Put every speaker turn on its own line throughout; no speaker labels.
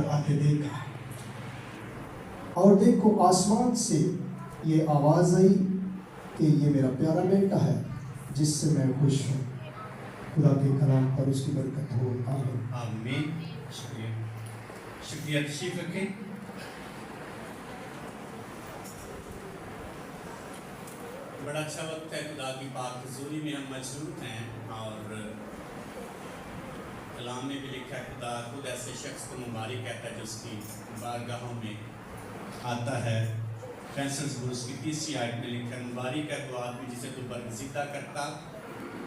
آتے دیکھا اور دیکھو آسمان سے یہ آواز آئی کہ یہ میرا پیارا بیٹا ہے جس سے میں خوش ہوں۔ خدا کے کلام پر اس کی برکت ہو، آمین۔
آمین۔ شکریہ تشریف رکھیں۔ بڑا اچھا وقت ہے خدا کی پاک حضوری میں ہم مشروط ہیں، اور کلام میں بھی لکھا ہے خدا خود ایسے شخص کو مبارک کہتا ہے جو اس کی بارگاہوں میں آتا ہے۔ فیصلز برس کی 30 آیت میں لکھا ہے مبارک ہے وہ آدمی جسے تو برگزیدہ کرتا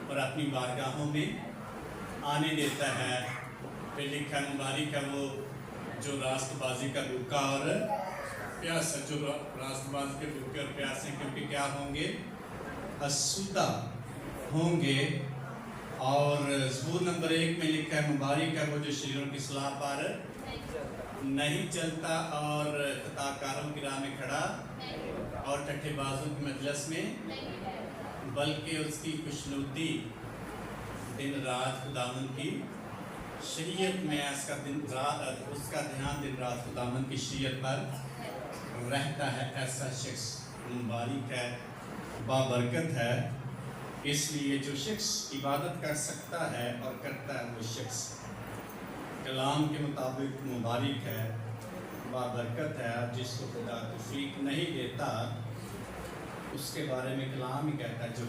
اور اپنی بارگاہوں میں آنے دیتا ہے۔ پھر لکھا ہے مبارک ہے وہ جو راست بازی کا بھوکا اور پیاسا، جو راست بازی کے بھوکے اور پیاسے ہیں، کیونکہ کیا ہوں گے؟ آسودہ ہوں گے۔ اور زبور نمبر 1 میں لکھا ہے مبارک ہے وہ جو شریروں کی صلاح پر نہیں چلتا اور خطا کاروں کی راہ میں کھڑا اور ٹھٹھے بازوں کی مجلس میں، بلکہ اس کی خوشنودی دن رات خداوند کی شریعت میں، اس کا دھیان دن رات خداوند کی شریعت پر رہتا ہے۔ ایسا شخص مبارک ہے، بابرکت ہے۔ اس لیے جو شخص عبادت کر سکتا ہے اور کرتا ہے وہ شخص کلام کے مطابق مبارک ہے، بابرکت ہے۔ جس کو خدا توفیق نہیں دیتا اس کے بارے میں کلام ہی کہتا ہے جو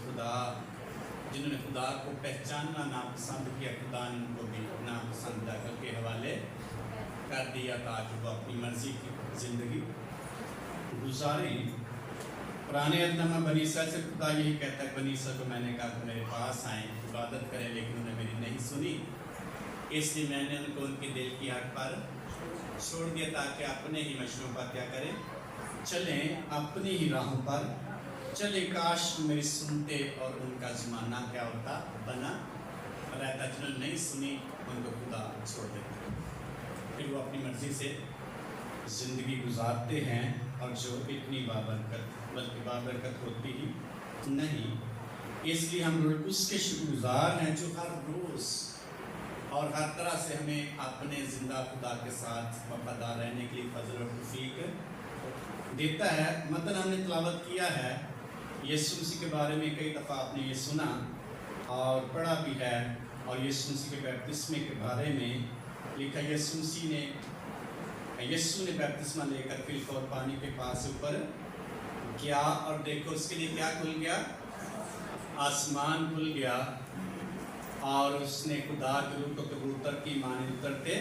جنہوں نے خدا کو پہچاننا ناپسند کیا، خدا نے ان کو بھی ناپسند عقل کے حوالے کر دیا تاکہ وہ اپنی مرضی کی زندگی گزاریں۔ پرانے عہد نامہ بنی اسرائیل سے خدا یہی کہتا ہے، بنی اسرائیل کو میں نے کہا کہ میرے پاس آئیں عبادت کریں، لیکن انہوں نے میری نہیں سنی، اس لیے میں نے ان کو ان کے دل کی آگ پر چھوڑ دیا تاکہ اپنے ہی مشنوں پر کیا کریں، چلیں، اپنی ہی راہوں پر چلے۔ کاش میری سنتے اور ان کا زمانہ کیا ہوتا، بنا رہتا۔ جنہوں نے نہیں سنی ان کو خدا چھوڑ دیتا، پھر وہ اپنی مرضی سے زندگی گزارتے ہیں، اور جو اتنی بابرکت بلکہ بابرکت ہوتی ہی نہیں۔ اس لیے ہم اس کے شکر گزار ہیں جو ہر روز اور ہر طرح سے ہمیں اپنے زندہ خدا کے ساتھ وفادار رہنے کے لیے فضل و توفیق دیتا ہے۔ مثلا ہم نے تلاوت کیا ہے یسوع مسیح کے بارے میں، کئی دفعہ آپ نے یہ سنا اور پڑھا بھی ہے، اور یسوع مسیح کے بپتسمے کے بارے میں لکھا یسوع نے بپتسمہ لے کر فلک اور پانی کے پاس اوپر گیا، اور دیکھو اس کے لیے کیا کھل گیا؟ آسمان کھل گیا، اور اس نے خدا کے روح کو کبوتر کی مانند اترتے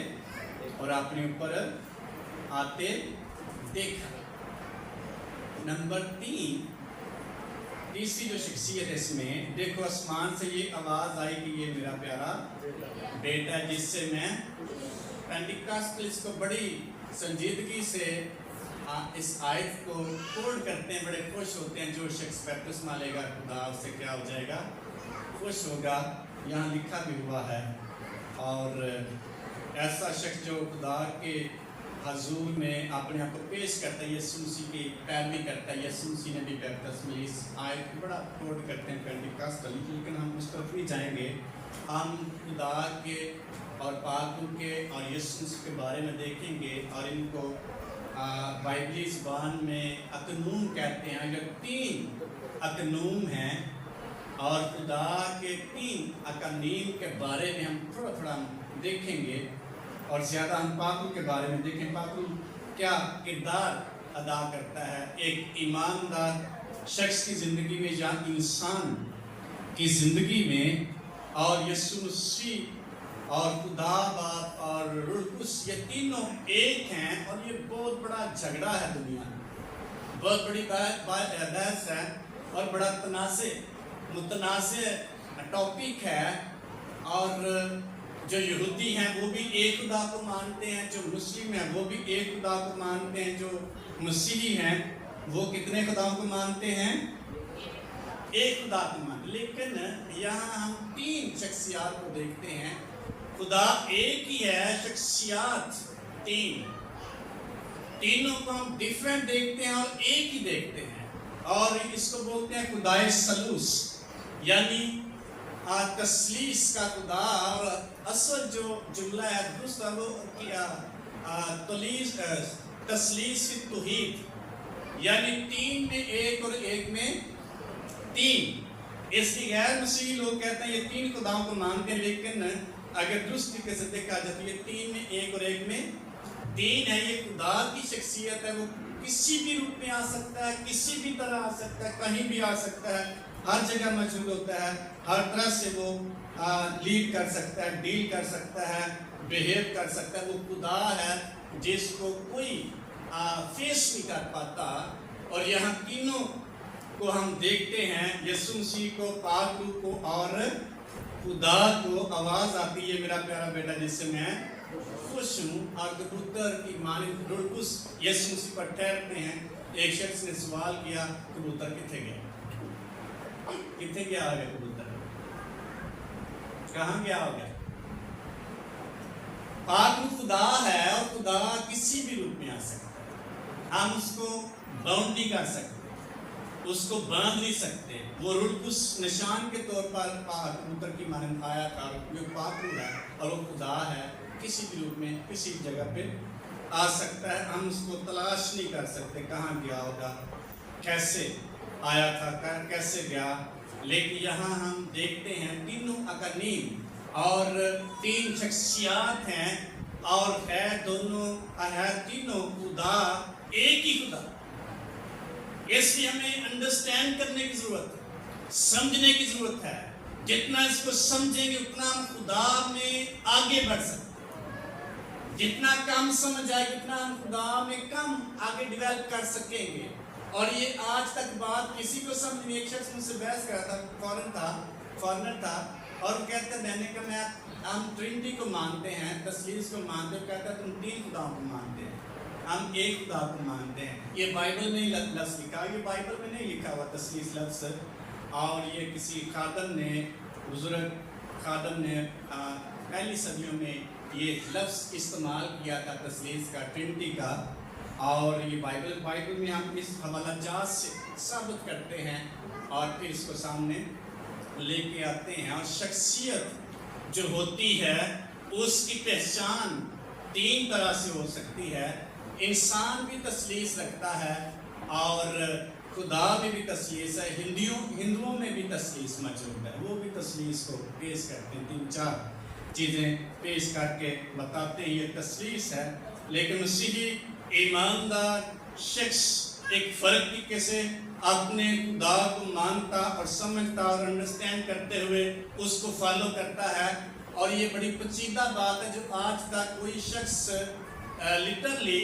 اور اپنے اوپر آتے دیکھا۔ نمبر 3، تیسری جو شخصیت ہے اس میں، دیکھو آسمان سے یہ آواز آئی کہ یہ میرا پیارا بیٹا ہے جس سے میں پینٹیکاسٹل اس کو بڑی سنجیدگی سے اس آیت کو کوٹ کرتے ہیں، بڑے خوش ہوتے ہیں۔ جو شخص بپتسمہ لے گا خدا اس سے کیا ہو جائے گا؟ خوش ہوگا۔ یہاں لکھا بھی ہوا ہے، اور ایسا شخص جو خدا کے حضور میں اپنے آپ کو پیش کرتا ہے، یسوع مسیح کی پیروی کرتا ہے۔ یسوع مسیح نے بھی بپتسمہ اس آیت کو بڑا کوٹ کرتے ہیں پینٹیکاسٹل، لیکن ہم اس طرف نہیں جائیں گے۔ ہم خدا کے اور پاکوں کے اور یسوع مسیح کے بارے میں دیکھیں گے، اور ان کو بائبلی زبان میں اقنوم کہتے ہیں۔ اگر 3 اقنوم ہیں اور خدا کے 3 اقانیم کے بارے میں ہم تھوڑا دیکھیں گے، اور زیادہ ہم پاکوں کے بارے میں دیکھیں۔ پاکوں کیا کردار ادا کرتا ہے ایک ایماندار شخص کی زندگی میں یا انسان کی زندگی میں، اور یسوع مسیح اور خدا باپ اور روح القدس یہ تینوں ایک ہیں، اور یہ بہت بڑا جھگڑا ہے دنیا میں، بہت بڑی بحث ہے، اور بڑا متنازع ٹاپک ہے۔ اور جو یہودی ہیں وہ بھی ایک خدا کو مانتے ہیں، جو مسلم ہیں وہ بھی ایک خدا کو مانتے ہیں، جو مسیحی ہیں وہ کتنے خداؤں کو مانتے ہیں؟ ایک خدا کو مانتے ہیں۔ لیکن یہاں ہم 3 شخصیات کو دیکھتے ہیں۔ خدا ایک ہی ہے، شخصیات 3، تینوں کو ہم ڈیفرنٹ دیکھتے ہیں اور ایک ہی دیکھتے ہیں، اور اس کو بولتے ہیں خدائے ثالوث، یعنی تثلیث کا خدا۔ اور اصل جو جملہ ہے دوسرا وہ तस्लीस फी तौहीद, यानी तीन में एक और एक में तीन। इसलिए गैर मसीही लोग कहते हैं ये तीन खुदाओं को मानते हैं, लेकिन अगर दुरुस्त तरीके से देखा जाए तो ये तीन में एक और एक में तीन है। ये खुदा की शख्सियत है, वो किसी भी रूप में आ सकता है, किसी भी तरह आ सकता है, कहीं भी आ सकता है, हर जगह मौजूद होता है, हर तरह से वो लीड कर सकता है, डील कर सकता है, बिहेव कर सकता है। वो खुदा है जिसको कोई फेस नहीं कर पाता। और यहाँ तीनों को हम देखते हैं, यीशु मसीह को, पाक रूह को और खुदा को। आवाज़ आती है मेरा प्यारा बेटा जिससे मैं खुश हूँ, और कबूतर की मानिंद रुड़कुस यीशु मसीह पर ठहरते हैं। एक शख्स ने सवाल किया, कबूतर किथे गया? किथे गया हो गया कबूतर? कहाँ गया हो गया? पाक रूह खुदा है और खुदा किसी भी रूप में आ सकता है। हम उसको बाउंड नहीं कर सकते, उसको बांध नहीं सकते। वो रुड़कुस निशान के तौर पर कबूतर की मानिंद आया था, वो पाक रूह है और वो खुदा है, किसी भी रूप में किसी भी जगह पे आ सकता है। हम उसको तलाश नहीं कर सकते कहाँ गया होगा, कैसे आया था, कैसे गया। लेकिन यहाँ हम देखते हैं तीनों अकानीम और तीन शख्सियात हैं, और है दोनों है तीनों खुदा, एक ही खुदा। इसलिए हमें अंडरस्टैंड करने की जरूरत है, समझने की जरूरत है। जितना इसको समझेंगे उतना हम खुदा में आगे बढ़ सकते हैं। जितना कम समझ आए उतना हम खुदा में कम आगे डेवलप कर सकेंगे। और ये आज तक बात किसी को समझ नहीं। एक शख्स मुझसे बहस कर रहा था, फॉरेनर था, और कहते मैंने कहा मैं हम ट्रिनिटी को मानते हैं, तस्लीस को मानते हैं। कहता तुम तीन खुदाओं को मानते हैं, हम एक खुदा को मानते हैं। ये बाइबल में ही लफ्ज़ लिखा, ये बाइबल में नहीं लिखा हुआ तस्लीस लफ्ज़। और ये किसी खादम ने, बुजुर्ग खादम ने पहली सदियों में ये लफ्ज़ इस्तेमाल किया था तस्लीस का, ट्रिनिटी का। और ये बाइबल में हम इस हवाला जात से साबित करते हैं और फिर इसको सामने लेके आते हैं। और शख्सियत जो होती है उसकी पहचान तीन तरह से हो सकती है। इंसान भी तस्लीस रखता है और खुदा में भी तस्लीस है। हिंदुओं में भी तस्लीस मौजूद है, वो भी तस्लीस को पेश करते हैं। तीन चार चीज़ें पेश करके बताते हैं ये तस्लीस है। लेकिन मसीही ईमानदार शख्स एक फ़र्क तरीके से अपने खुदा को मानता और समझता और अंडरस्टैंड करते हुए उसको फॉलो करता है। और ये बड़ी पेचीदा बात है जो आज तक कोई शख्स लिटरली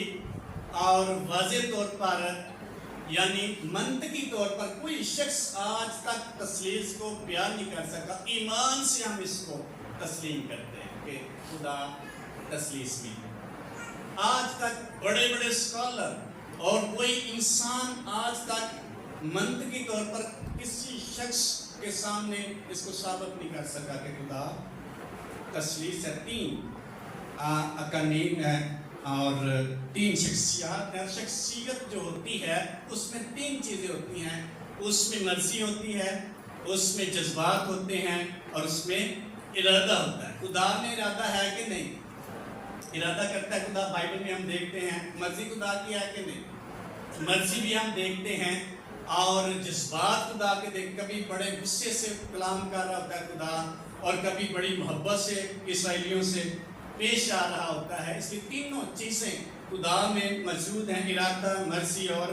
और वाज़ेह तौर पर, यानी मंतकी तौर पर कोई शख्स आज तक तस्लीस को बयान नहीं कर सका। ईमान से हम इसको तस्लीम करते हैं कि खुदा तस्लीस में। आज तक बड़े बड़े स्कॉलर और कोई इंसान आज तक मंतकी तौर पर किसी शख्स के सामने इसको साबित नहीं कर सका कि खुदा तस्लीस है। तीन अकानीम है और तीन शख्सियात है। शख्सियत जो होती है उसमें तीन चीज़ें होती हैं, उसमें मर्जी होती है, उसमें जज्बात होते हैं और उसमें इरादा होता है। खुदा में इरादा है कि नहीं? इरादा करता है खुदा, बाइबल में हम देखते हैं। मर्जी खुदा की है कि नहीं? मर्जी भी हम देखते हैं। और जज्बात खुदा के देख, कभी बड़े गुस्से से कलाम कर रहा होता है खुदा, और कभी बड़ी मोहब्बत से इसराइलियों से पेश आ रहा होता है। इसकी तीनों चीज़ें खुदा में मौजूद हैं, इरादा, मर्जी और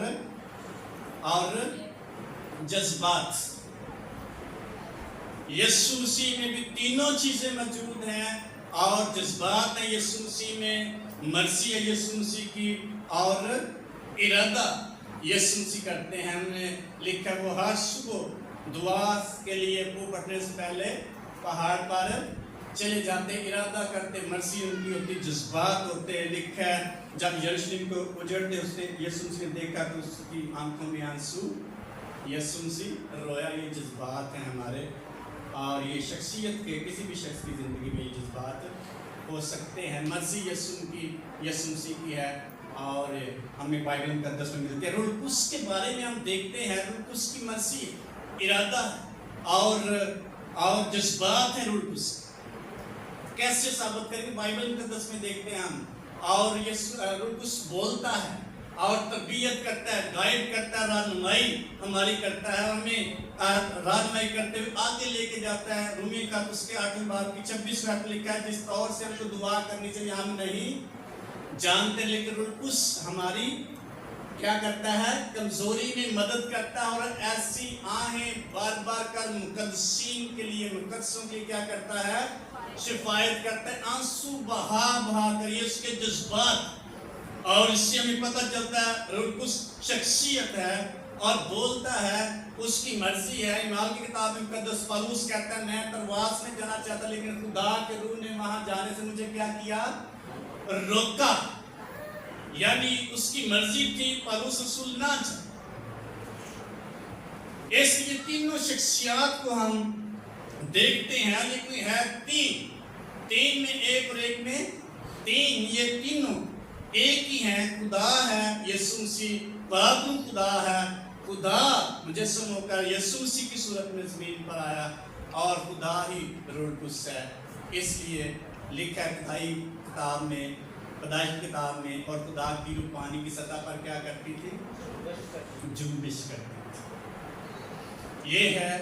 जज्बात। यीशु मसीह में भी तीनों चीज़ें मौजूद हैं, और जज्बात है यीशु मसीह में, मर्जी है यीशु मसीह की, और इरादा यीशु मसीह करते हैं। हमने लिखा वो हर सुबह दुआ के लिए वो पढ़ने से पहले पहाड़ पर चले जाते, इरादा करते, मर्जी उनकी होती, जज्बात होते। लिखा है जब यरूशलेम को उजड़ते उसने यीशु मसीह ने देखा तो उसकी आंखों में आंसू, यीशु मसीह रोया। ये जज्बात हैं हमारे, और ये शख्सियत के किसी भी शख्स की ज़िंदगी में ये जज्बात हो सकते हैं। मर्जी यीशु मसीह की है और हमें बाइबल मुकद्दस में मिलती है। रूह कुद्स के बारे में हम देखते हैं, रूह कुद्स की मर्जी, इरादा और जज्बात है। रूह कुद्स कैसे साबित करेंगे? बाइबल मुकद्दस में देखते हैं हम اور یہ روح القدس بولتا ہے اور تربیت کرتا ہے، گائیڈ کرتا ہے، رہنمائی ہماری کرتا ہے، ہمیں رہنمائی کرتے ہوئے آگے لے کے جاتا ہے۔ رومیہ کا اس کے 8ویں باب کی 26 آیت لکھا ہے، جس طور سے ہم کو دعا کرنی چاہیے ہم نہیں جانتے، لیکن روح القدس ہماری کیا کرتا ہے؟ کمزوری میں مدد کرتا ہے، اور ایسی آہیں بار بار کر مقدسین کے لیے، مقدسوں کے لیے کیا کرتا ہے؟ شفایت کرتا ہے، آنسو بہا بہا کر، یہ اس کے جذبات، اور اس سے ہمیں پتہ چلتا ہے روح القدس شخصیت ہے اور بولتا ہے، اس کی مرضی ہے۔ اعمال کی کتاب میں مقدس پالوس کہتا ہے، میں ترواس میں جانا چاہتا لیکن خدا کے روح نے وہاں جانے سے مجھے کیا کیا؟ روکا، یعنی اس کی مرضی تھی پالوس رسول نہ جائے۔ اس لیے تینوں شخصیات کو ہم دیکھتے ہیں، یہ کوئی ہے تین میں ایک اور ایک میں تین، یہ تینوں ایک ہی ہیں۔ خدا ہے، یسوع مسیح باپ خدا ہے، خدا مجسم ہو کر یسوع مسیح کی صورت میں زمین پر آیا، اور خدا ہی روح القدس ہے۔ اس لیے لکھا ہے خدائی کتاب میں، پیدائش کتاب میں، اور خدا کی روح پانی کی سطح پر کیا کرتی تھی؟ جنبش کرتی تھی۔ یہ ہے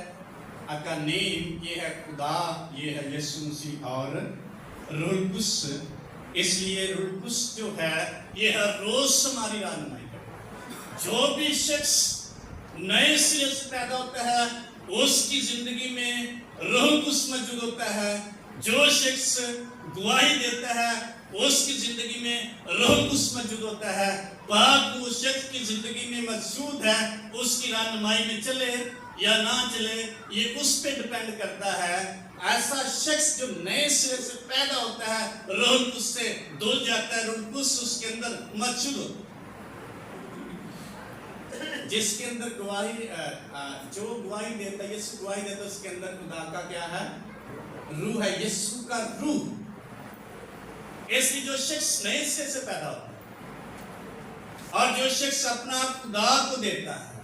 اکانیم، یہ ہے خدا، یہ ہے یسوع مسیح اور روح القدس۔ اس لیے روح القدس جو ہے یہ ہر روز ہماری رہنمائی کرتا ہے۔ جو بھی شخص نئے سرے سے پیدا ہوتا ہے اس کی زندگی میں روح القدس موجود ہوتا ہے۔ جو شخص گواہی دیتا ہے اس کی زندگی میں روح القدس موجود ہوتا ہے۔ پاک وہ شخص کی زندگی میں موجود ہے، اس کی رہنمائی میں چلے یا نہ چلے یہ اس پہ ڈیپینڈ کرتا ہے۔ ایسا شخص جو نئے سرے سے پیدا ہوتا ہے روح القدس سے دھل جاتا ہے، روح القدس اس کے اندر موجود ہوتا ہے۔ جس کے اندر گواہی، جو گواہی دیتا ہے، یسوع گواہی دیتا ہے، اس کے اندر خدا کا کیا ہے؟ روح ہے، یسوع کا روح۔ اس لیے جو شخص نئے سرے سے پیدا ہوتا ہے اور جو شخص اپنا خدا کو دیتا ہے،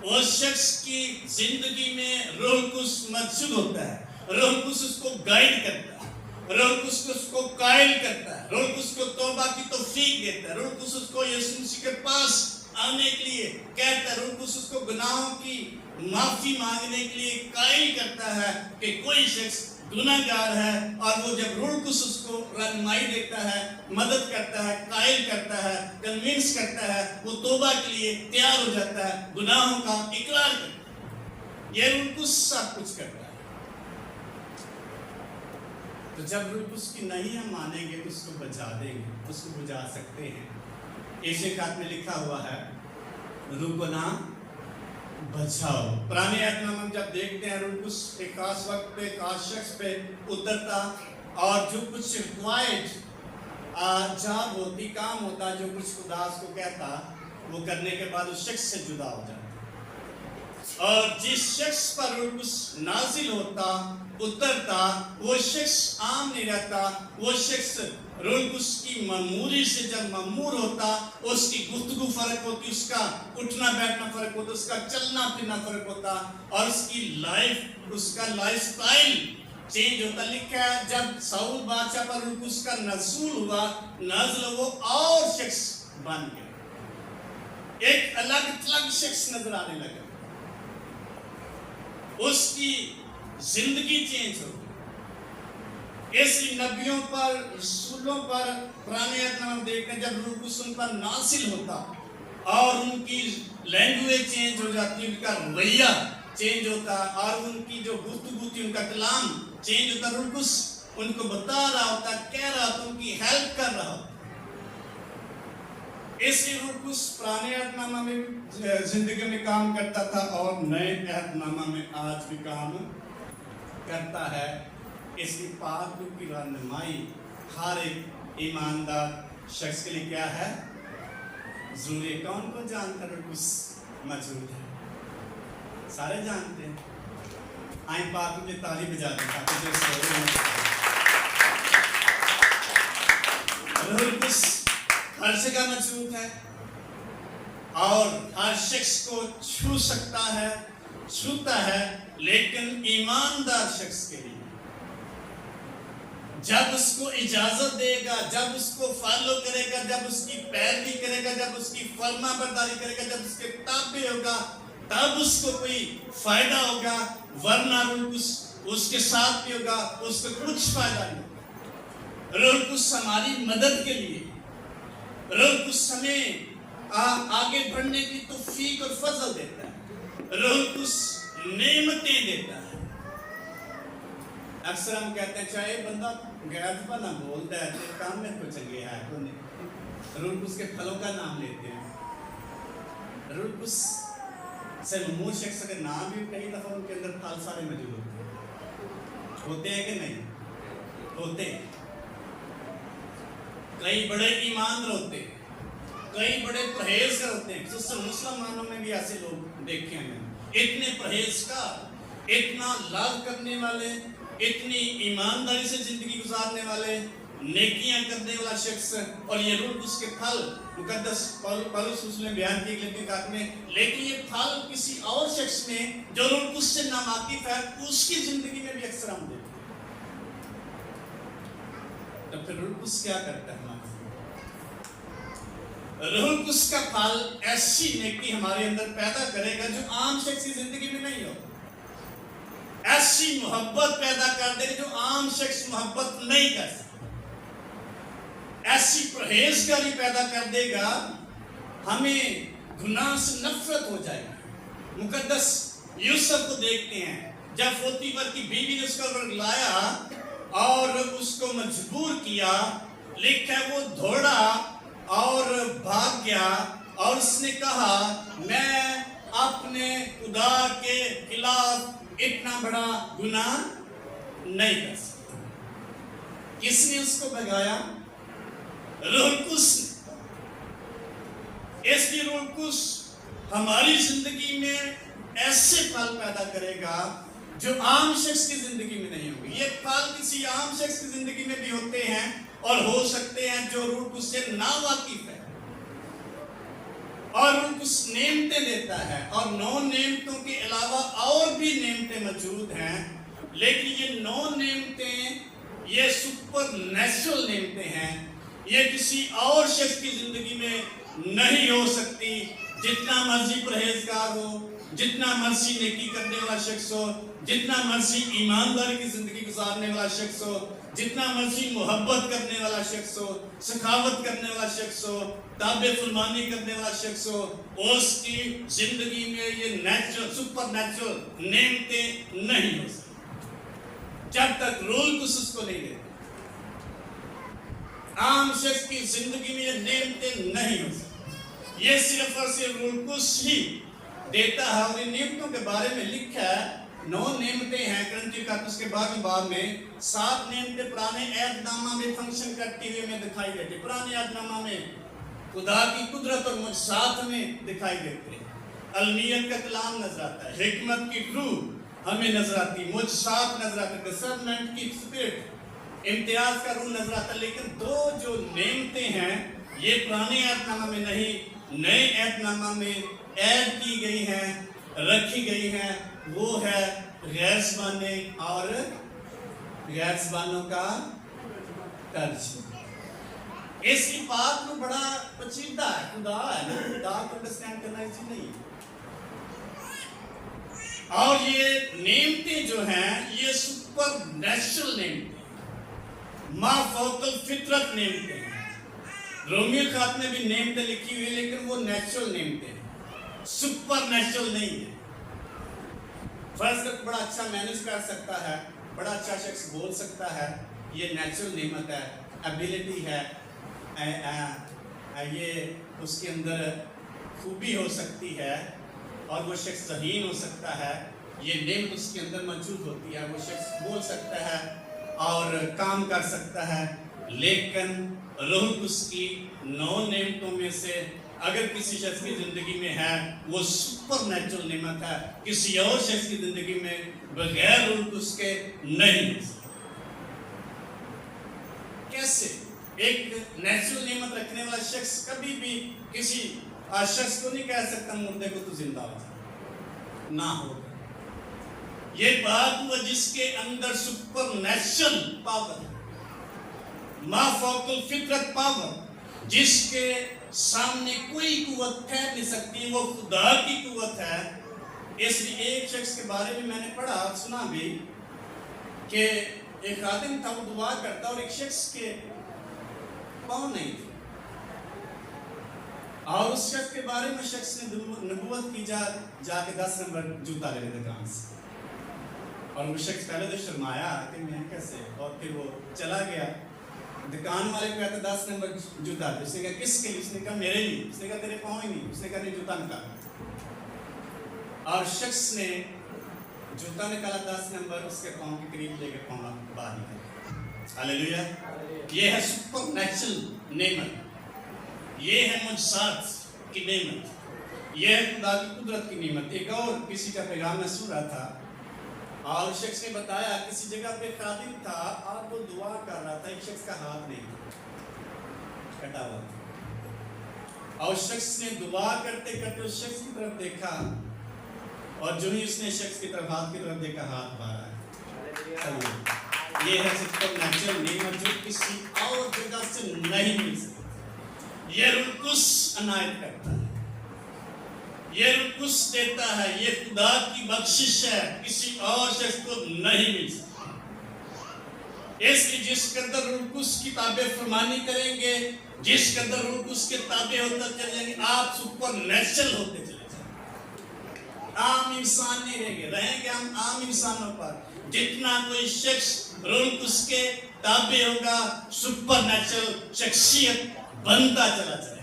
اس شخص کی زندگی میں روح القدس موجود ہوتا ہے۔ روح القدس اس کو گائیڈ کرتا ہے، روح القدس اس کو قائل کرتا ہے، روح القدس کو توبہ کی توفیق دیتا ہے، روح القدس اس کو یسوع مسیح کے پاس آنے کے لیے کہتا ہے، روح القدس اس کو گناہوں کی معافی مانگنے کے لیے قائل کرتا ہے کہ کوئی شخص گناہ گار ہے، اور وہ جب روح القدس اس کو رہنمائی دیتا ہے، مدد کرتا ہے، قائل کرتا ہے، کنونس کرتا ہے، وہ توبہ کے لیے تیار ہو جاتا ہے، گناہوں کا اقرار کرتا ہے۔ یہ روح القدس سب کچھ کرتا ہے۔ تو جب روح القدس کی نہیں ہم مانیں گے تو اس کو بجا دیں گے، اس کو بجا سکتے ہیں۔ ایشیا خط میں لکھا ہوا ہے، روح کو نہ بچاؤ۔ پرانے عہد میں ہم جب دیکھتے ہیں روح القدس ایک خاص وقت پہ، خاص شخص پہ اترتا، اور جو کچھ قواعد جاب ہوتی، کام ہوتا، جو کچھ خدا اس کو کہتا، وہ کرنے کے بعد اس شخص سے جدا ہو جاتا، اور جس شخص پر روح القدس نازل ہوتا، اترتا، وہ شخص عام نہیں رہتا۔ وہ شخص روح القدس کی معموری سے جب معمور ہوتا، اس کی گفتگو فرق ہوتی، اس کا اٹھنا بیٹھنا فرق ہوتا، اس کا چلنا پھرنا فرق ہوتا، اور اس کی لائف، اس کا لائف سٹائل چینج ہوتا۔ لکھا ہے جب ساؤل بادشاہ پر روح القدس کا نزول ہوا، نازل وہ اور شخص بن گیا، ایک الگ شخص نظر آنے لگا، اس کی زندگی چینج ہو گئی۔ اس لیے نبیوں پر، رسولوں پر پرانے عہد میں ہم دیکھتے ہیں جب روح القدس ان پر نازل ہوتا اور ان کی لینگویج چینج ہو جاتی، ان کا رویہ چینج ہوتا، اور ان کی جو گفتگو تھی، ان کا کلام چینج ہوتا، روح القدس ان کو بتا رہا ہوتا، کہہ رہا ہوتا، ان کی ہیلپ کر رہا ہوتا۔ اس لیے روح القدس پرانے عہد نامہ میں زندگی میں کام کرتا تھا اور نئے عہد نامہ میں آج بھی کام کرتا ہے۔ اس لیے پاک روح کی رہنمائی ہر ایک ایماندار شخص کے لیے کیا ہے؟ ضروری ہے۔ کون کو جان کر روح القدس موجود ہے؟ سارے جانتے ہیں۔ آئیں پاک روح کی تالی بجاتے ہیں تاکہ جو سوئے ہیں۔ روح القدس ہر جگہ موجود ہے اور ہر شخص کو چھو سکتا ہے، چھوتا ہے، لیکن ایماندار شخص کے لیے جب اس کو اجازت دے گا، جب اس کو فالو کرے گا، جب اس کی پیروی کرے گا، جب اس کی فرما برداری کرے گا، جب اس کے تابع ہوگا، تب اس کو کوئی فائدہ ہوگا، ورنہ روح القدس اس کے ساتھ بھی ہوگا، اس کو کچھ فائدہ نہیں ہوگا۔ روح القدس ہماری مدد کے لیے، روح القدس ہمیں آگے بڑھنے کی توفیق اور فضل دیتا ہے، روح القدس نعمتیں دیتا ہے۔ اکثر ہم کہتے ہیں چاہے بندہ غیر زبان نہ بولتا ہے تو کام میں کچھ چنگے ہے تو نہیں، روح القدس کے پھلوں کا نام لیتے ہیں۔ روح القدس سے ممنوع شخص اگر نام بھی کئی دفعہ ان کے اندر پھل سارے موجود ہوتے ہیں کہ نہیں ہوتے ہیں؟ کئی بڑے ایماندار ہوتے ہیں، کئی بڑے پرہیزگار ہوتے ہیں، خصوصاً مسلمانوں میں بھی ایسے لوگ دیکھے ہیں، اتنے پرہیزگار، اتنا لال کرنے والے، اتنی ایمانداری سے زندگی گزارنے والے، نیکیاں کرنے والا شخص، اور یہ روح القدس کے پھل مقدس پولس اس نے بیان کی لیکن کہا میں، لیکن یہ پھل کسی اور شخص میں جو روح القدس سے ناواقف ہے اس کی زندگی میں بھی اکثر ہم دیکھتے ہیں۔ تو پھر روح القدس کیا کرتا ہے ہمارے؟ روح القدس کا پھل ایسی نیکی ہمارے اندر پیدا کرے گا جو عام شخص کی زندگی میں نہیں ہو، ایسی محبت پیدا کر دے گا جو عام شخص محبت نہیں کر سکتا، ایسی پرہیزگاری پیدا کر دے گا، ہمیں گناہ سے نفرت ہو جائے گی۔ مقدس یوسف کو دیکھتے ہیں، جب فوتیفر کی بیوی نے اس کا لایا اور اس کو مجبور کیا، لکھا ہے وہ دوڑا اور بھاگ گیا اور اس نے کہا میں اپنے خدا کے خلاف اتنا بڑا گناہ نہیں کر سکتا۔ کس نے اس کو بھگایا؟ روح القدس نے۔ اس لیے روح القدس ہماری زندگی میں ایسے پھل پیدا کرے گا جو عام شخص کی زندگی میں نہیں ہوگی۔ یہ پھل کسی عام شخص کی زندگی میں بھی ہوتے ہیں اور ہو سکتے ہیں جو روح القدس سے ناواقف ہے، اور روح القدس نعمتیں دیتا ہے، اور 9 نعمتوں کے علاوہ اور بھی نعمتیں موجود ہیں، لیکن یہ 9 نعمتیں یہ سپر نیچرل نعمتیں ہیں، یہ کسی اور شخص کی زندگی میں نہیں ہو سکتی۔ جتنا مرضی پرہیزگار ہو، جتنا مرضی نیکی کرنے والا شخص ہو، جتنا مرضی ایمانداری کی زندگی گزارنے والا شخص ہو، جتنا مرضی محبت کرنے والا شخص ہو، سخاوت کرنے والا شخص ہو، تابع فرمانی کرنے والا شخص ہو، اس کی زندگی میں یہ نیچرل سپر نیچرل نعمتیں نہیں ہو سکتی جب تک روح القدس اس کو نہیں دیتا۔ عام شخص کی زندگی میں یہ نعمتیں نہیں ہو سکتی، یہ صرف اور صرف روح القدس ہی دیتا ہے۔ اور ان نعمتوں کے بارے میں لکھا ہے 9 نعمتیں ہیں، کرنٹی کا اس کے باب میں 7 نعمتیں پرانے عہد نامہ میں فنکشن کرتی ہوئے ہمیں دکھائی دیتی۔ پرانے عہد نامہ میں خدا کی قدرت اور معجزات ہمیں دکھائی دیتے ہیں، المیت کا کلام نظر آتا ہے، حکمت کی روح ہمیں نظر آتی، معجزات نظر آتے، ڈسرنمنٹ کی اسپرٹ، امتیاز کا روح نظر آتا ہے۔ لیکن 2 جو نعمتیں ہیں یہ پرانے عہد نامہ میں نہیں، نئے عہد نامہ میں ایڈ کی گئی ہیں، رکھی گئی ہیں، وہ ہے غیر زبانیں اور غیر زبانوں کا ترجمہ۔ اس کی بات میں بڑا پیچیدہ ہے، خدا ہے نا، خدا کو انڈرسٹینڈ کرنا ایسی نہیں ہے۔ اور یہ نعمتیں جو ہیں یہ سپر نیچرل نعمتیں، ما فوق الفطرت نعمتیں ہیں۔ رومیو خط میں بھی نعمتیں لکھی ہوئی لیکن وہ نیچرل نعمتیں ہیں، سپر نیچرل نہیں ہے۔ فرض کر بڑا اچھا مینج کر سکتا ہے، بڑا اچھا شخص بول سکتا ہے، یہ نیچرل نعمت ہے، ایبیلٹی ہے، یہ اس کے اندر خوبی ہو سکتی ہے، اور وہ شخص ذہین ہو سکتا ہے، یہ نعمت اس کے اندر موجود ہوتی ہے، وہ شخص بول سکتا ہے اور کام کر سکتا ہے۔ لیکن روح القدس کی 9 نعمتوں میں سے اگر کسی شخص کی زندگی میں ہے وہ سپر نیچرل نعمت ہے، کسی اور شخص کی زندگی میں بغیر روح القدس کے نہیں ہو سکتا۔ کیسے؟ ایک نیچرل نعمت رکھنے والا شخص کبھی بھی کسی شخص کو نہیں کہہ سکتا مردے کو تو زندہ ہو جائے، نہ ہوگا۔ یہ بات ہوا جس کے اندر سپر نیچرل پاور ہے، माफौकुल फितरत पावर, जिसके सामने कोई कुव्वत ठहर नहीं सकती, वो खुदा की कुव्वत है। इसलिए एक शख्स के बारे में मैंने पढ़ा सुना भी कि एक आदमी था, वो दुआ करता और एक शख्स के पाँव नहीं थे, और उस शख्स के बारे में शख्स ने नबूवत की जाके 10 नंबर जूता ले लेते दुकान से, और वो शख्स पहले तो शर्माया कि मैं कैसे, और फिर वो चला गया दुकान वाले को कहता 10 नंबर जूता दे। उसने कहा किसके लिए? उसने कहा मेरे लिए। उसने कहा तेरे पाँव ही नहीं। उसने कहा नहीं, जूता निकाल। और शख्स ने जूता निकाला 10 नंबर, उसके पाँव के करीब लेके पाँव बाहर निकाला। हालेलुया। ये है सुपरनैचुरल नेमत, ये है मुजसात की नेमत, ये है खुदा की कुदरत की नेमत। एक और किसी का पैगाम मैं सुन रहा था, और शख्स ने बताया किसी जगह पे खादिम था और वो दुआ कर रहा था, एक शख्स का हाथ नहीं था, कटा हुआ था, और शख्स ने दुआ करते करते उस शख्स की तरफ देखा, और जो ही उसने शख्स की तरफ हाथ की तरफ देखा, हाथ बाहर आया। ये है सुपरनैचुरल नेमत जो किसी और जगह से नहीं मिल सकती। ये रूह कुद्स अनायत करता है, ये रूह कुद्स देता है, ये खुदा की बख्शिश है, किसी और शख्स को नहीं मिल सकती। इसलिए जिस कदर रूह कुद्स की ताबे फरमानी करेंगे, जिस कदर रूह कुद्स के ताबे होते चले जाएंगे, आप सुपरनैचुरल होते चले जाएंगे। आम इंसान नहीं रहेंगे हम आम इंसानों पर। जितना कोई शख्स रूह कुद्स के ताबे होगा, सुपरनैचुरल शख्सियत बनता चला जाएगा।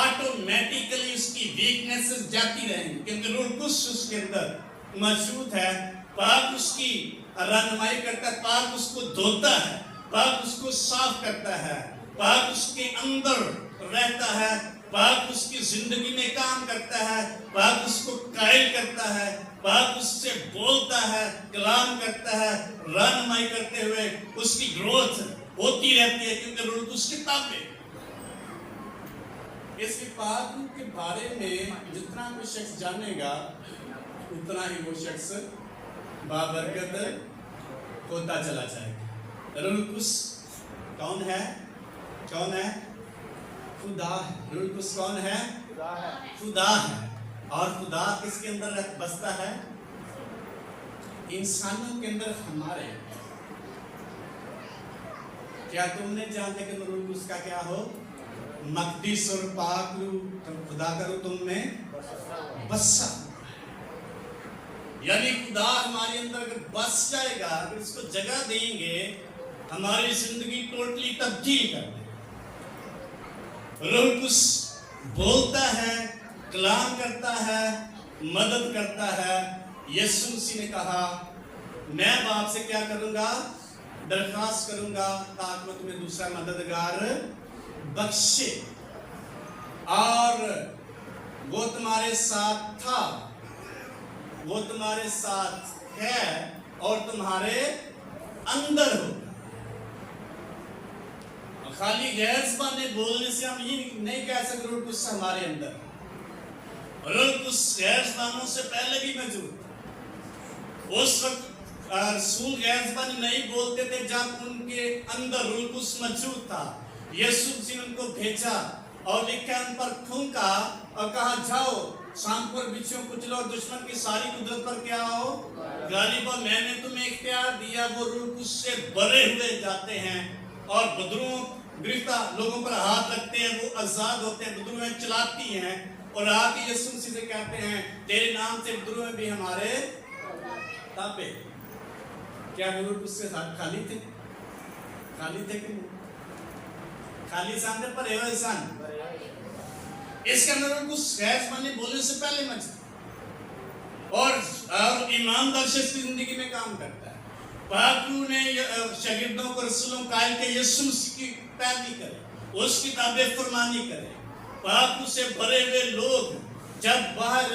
ऑटोमेटिकली उसकी वीकनेसेस जाती रहेंगी, क्योंकि रूह कुद्स उसके अंदर मौजूद है। पाक उसकी रहनुमाई करता है, पाक उसको धोता है, पाक उसको साफ करता है, पाक उसके अंदर रहता है, पाक उसकी जिंदगी में काम करता है, पाक उसको कायल करता है, पाक उससे बोलता है, कलाम करता है, रहनुमाई करते हुए उसकी ग्रोथ होती रहती है, क्योंकि रूह कुद्स की ताबे। इसके पाक के बारे में जितना कोई शख्स जानेगा, उतना ही वो शख्स बाबरकत होता चला जाएगा। रूह कुद्स कौन है? कौन है? खुदा है। रूह कुद्स कौन है? खुदा है। और खुदा किसके अंदर बसता है? इंसानों के अंदर, हमारे। क्या तुमने जानते कि रूह कुद्स का क्या हो? मकदीस और पाक रूह खुदा का रूह तुम में बसा, यानी खुदा हमारे अंदर अगर बस जाएगा, अगर इसको जगह देंगे, हमारी जिंदगी टोटली तब्दील कर देगा। रूह कुद्स बोलता है, कलाम करता है, मदद करता है। यीशु मसीह ने कहा, मैं बाप से क्या करूंगा? दरख्वास्त करूंगा ताकि मैं तुम्हें दूसरा मददगार बख्शे, और वो तुम्हारे साथ था, वो तुम्हारे साथ है, और तुम्हारे अंदर होगा। खाली गैर ज़बानी बोलने से हम ये नहीं कह सकते रूह कुद्स हमारे अंदर। रूह कुद्स गैर ज़बानों से पहले भी मौजूद था। उस वक्त रसूल गैर ज़बानी नहीं बोलते थे जब उनके अंदर रूह कुद्स मौजूद था। यीशु ने उनको भेजा और लिखा, उन पर फूंका और कहा, जाओ शाम पर बिच्छू कुचलो और दुश्मन की सारी कुदरत पर क्या हो गालिबा। मैंने तुम्हें इख्तियार दिया। वो रूह कुद्स से भरे हुए जाते हैं और बदरुओं गिरफ्तार लोगों पर हाथ रखते हैं, वो आजाद होते हैं, बदरुएं चलाती हैं, और आके यीशु मसीह से कहते हैं, तेरे नाम से बदरुएं भी हमारे ताबे। क्या वो रूह कुद्स के साथ खाली थे? खाली थे कि नहीं? खाली सामने पर है इंसान। इसके अंदर कुछ गैर ज़बानी बोलने से पहले मौजूद, और ईमानदार शख्स की जिंदगी में काम करता है। पाक रूह ने शागिर्दों को रसूलों कायल के यीशु मसीह की पैरवी करे, उसकी ताबे फरमानी करे। पाक रूह से भरे हुए लोग जब बाहर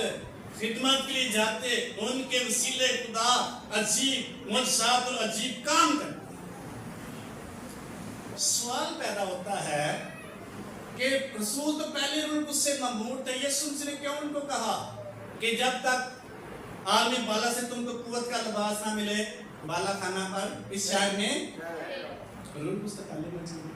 खिदमत के लिए जाते, उनके वसीले खुदा अजीब मुजसात और अजीब काम करते। सवाल पैदा होता है कि रसूल तो पहले रूह कुद्स से ममूर थे। यीशु मसीह ने क्यों उनको कहा कि जब तक आलमी बाला से तुमको कुव्वत का लिबास ना मिले, बाला खाना पर इस शायर में रूह कुछ तकाले मौजूद।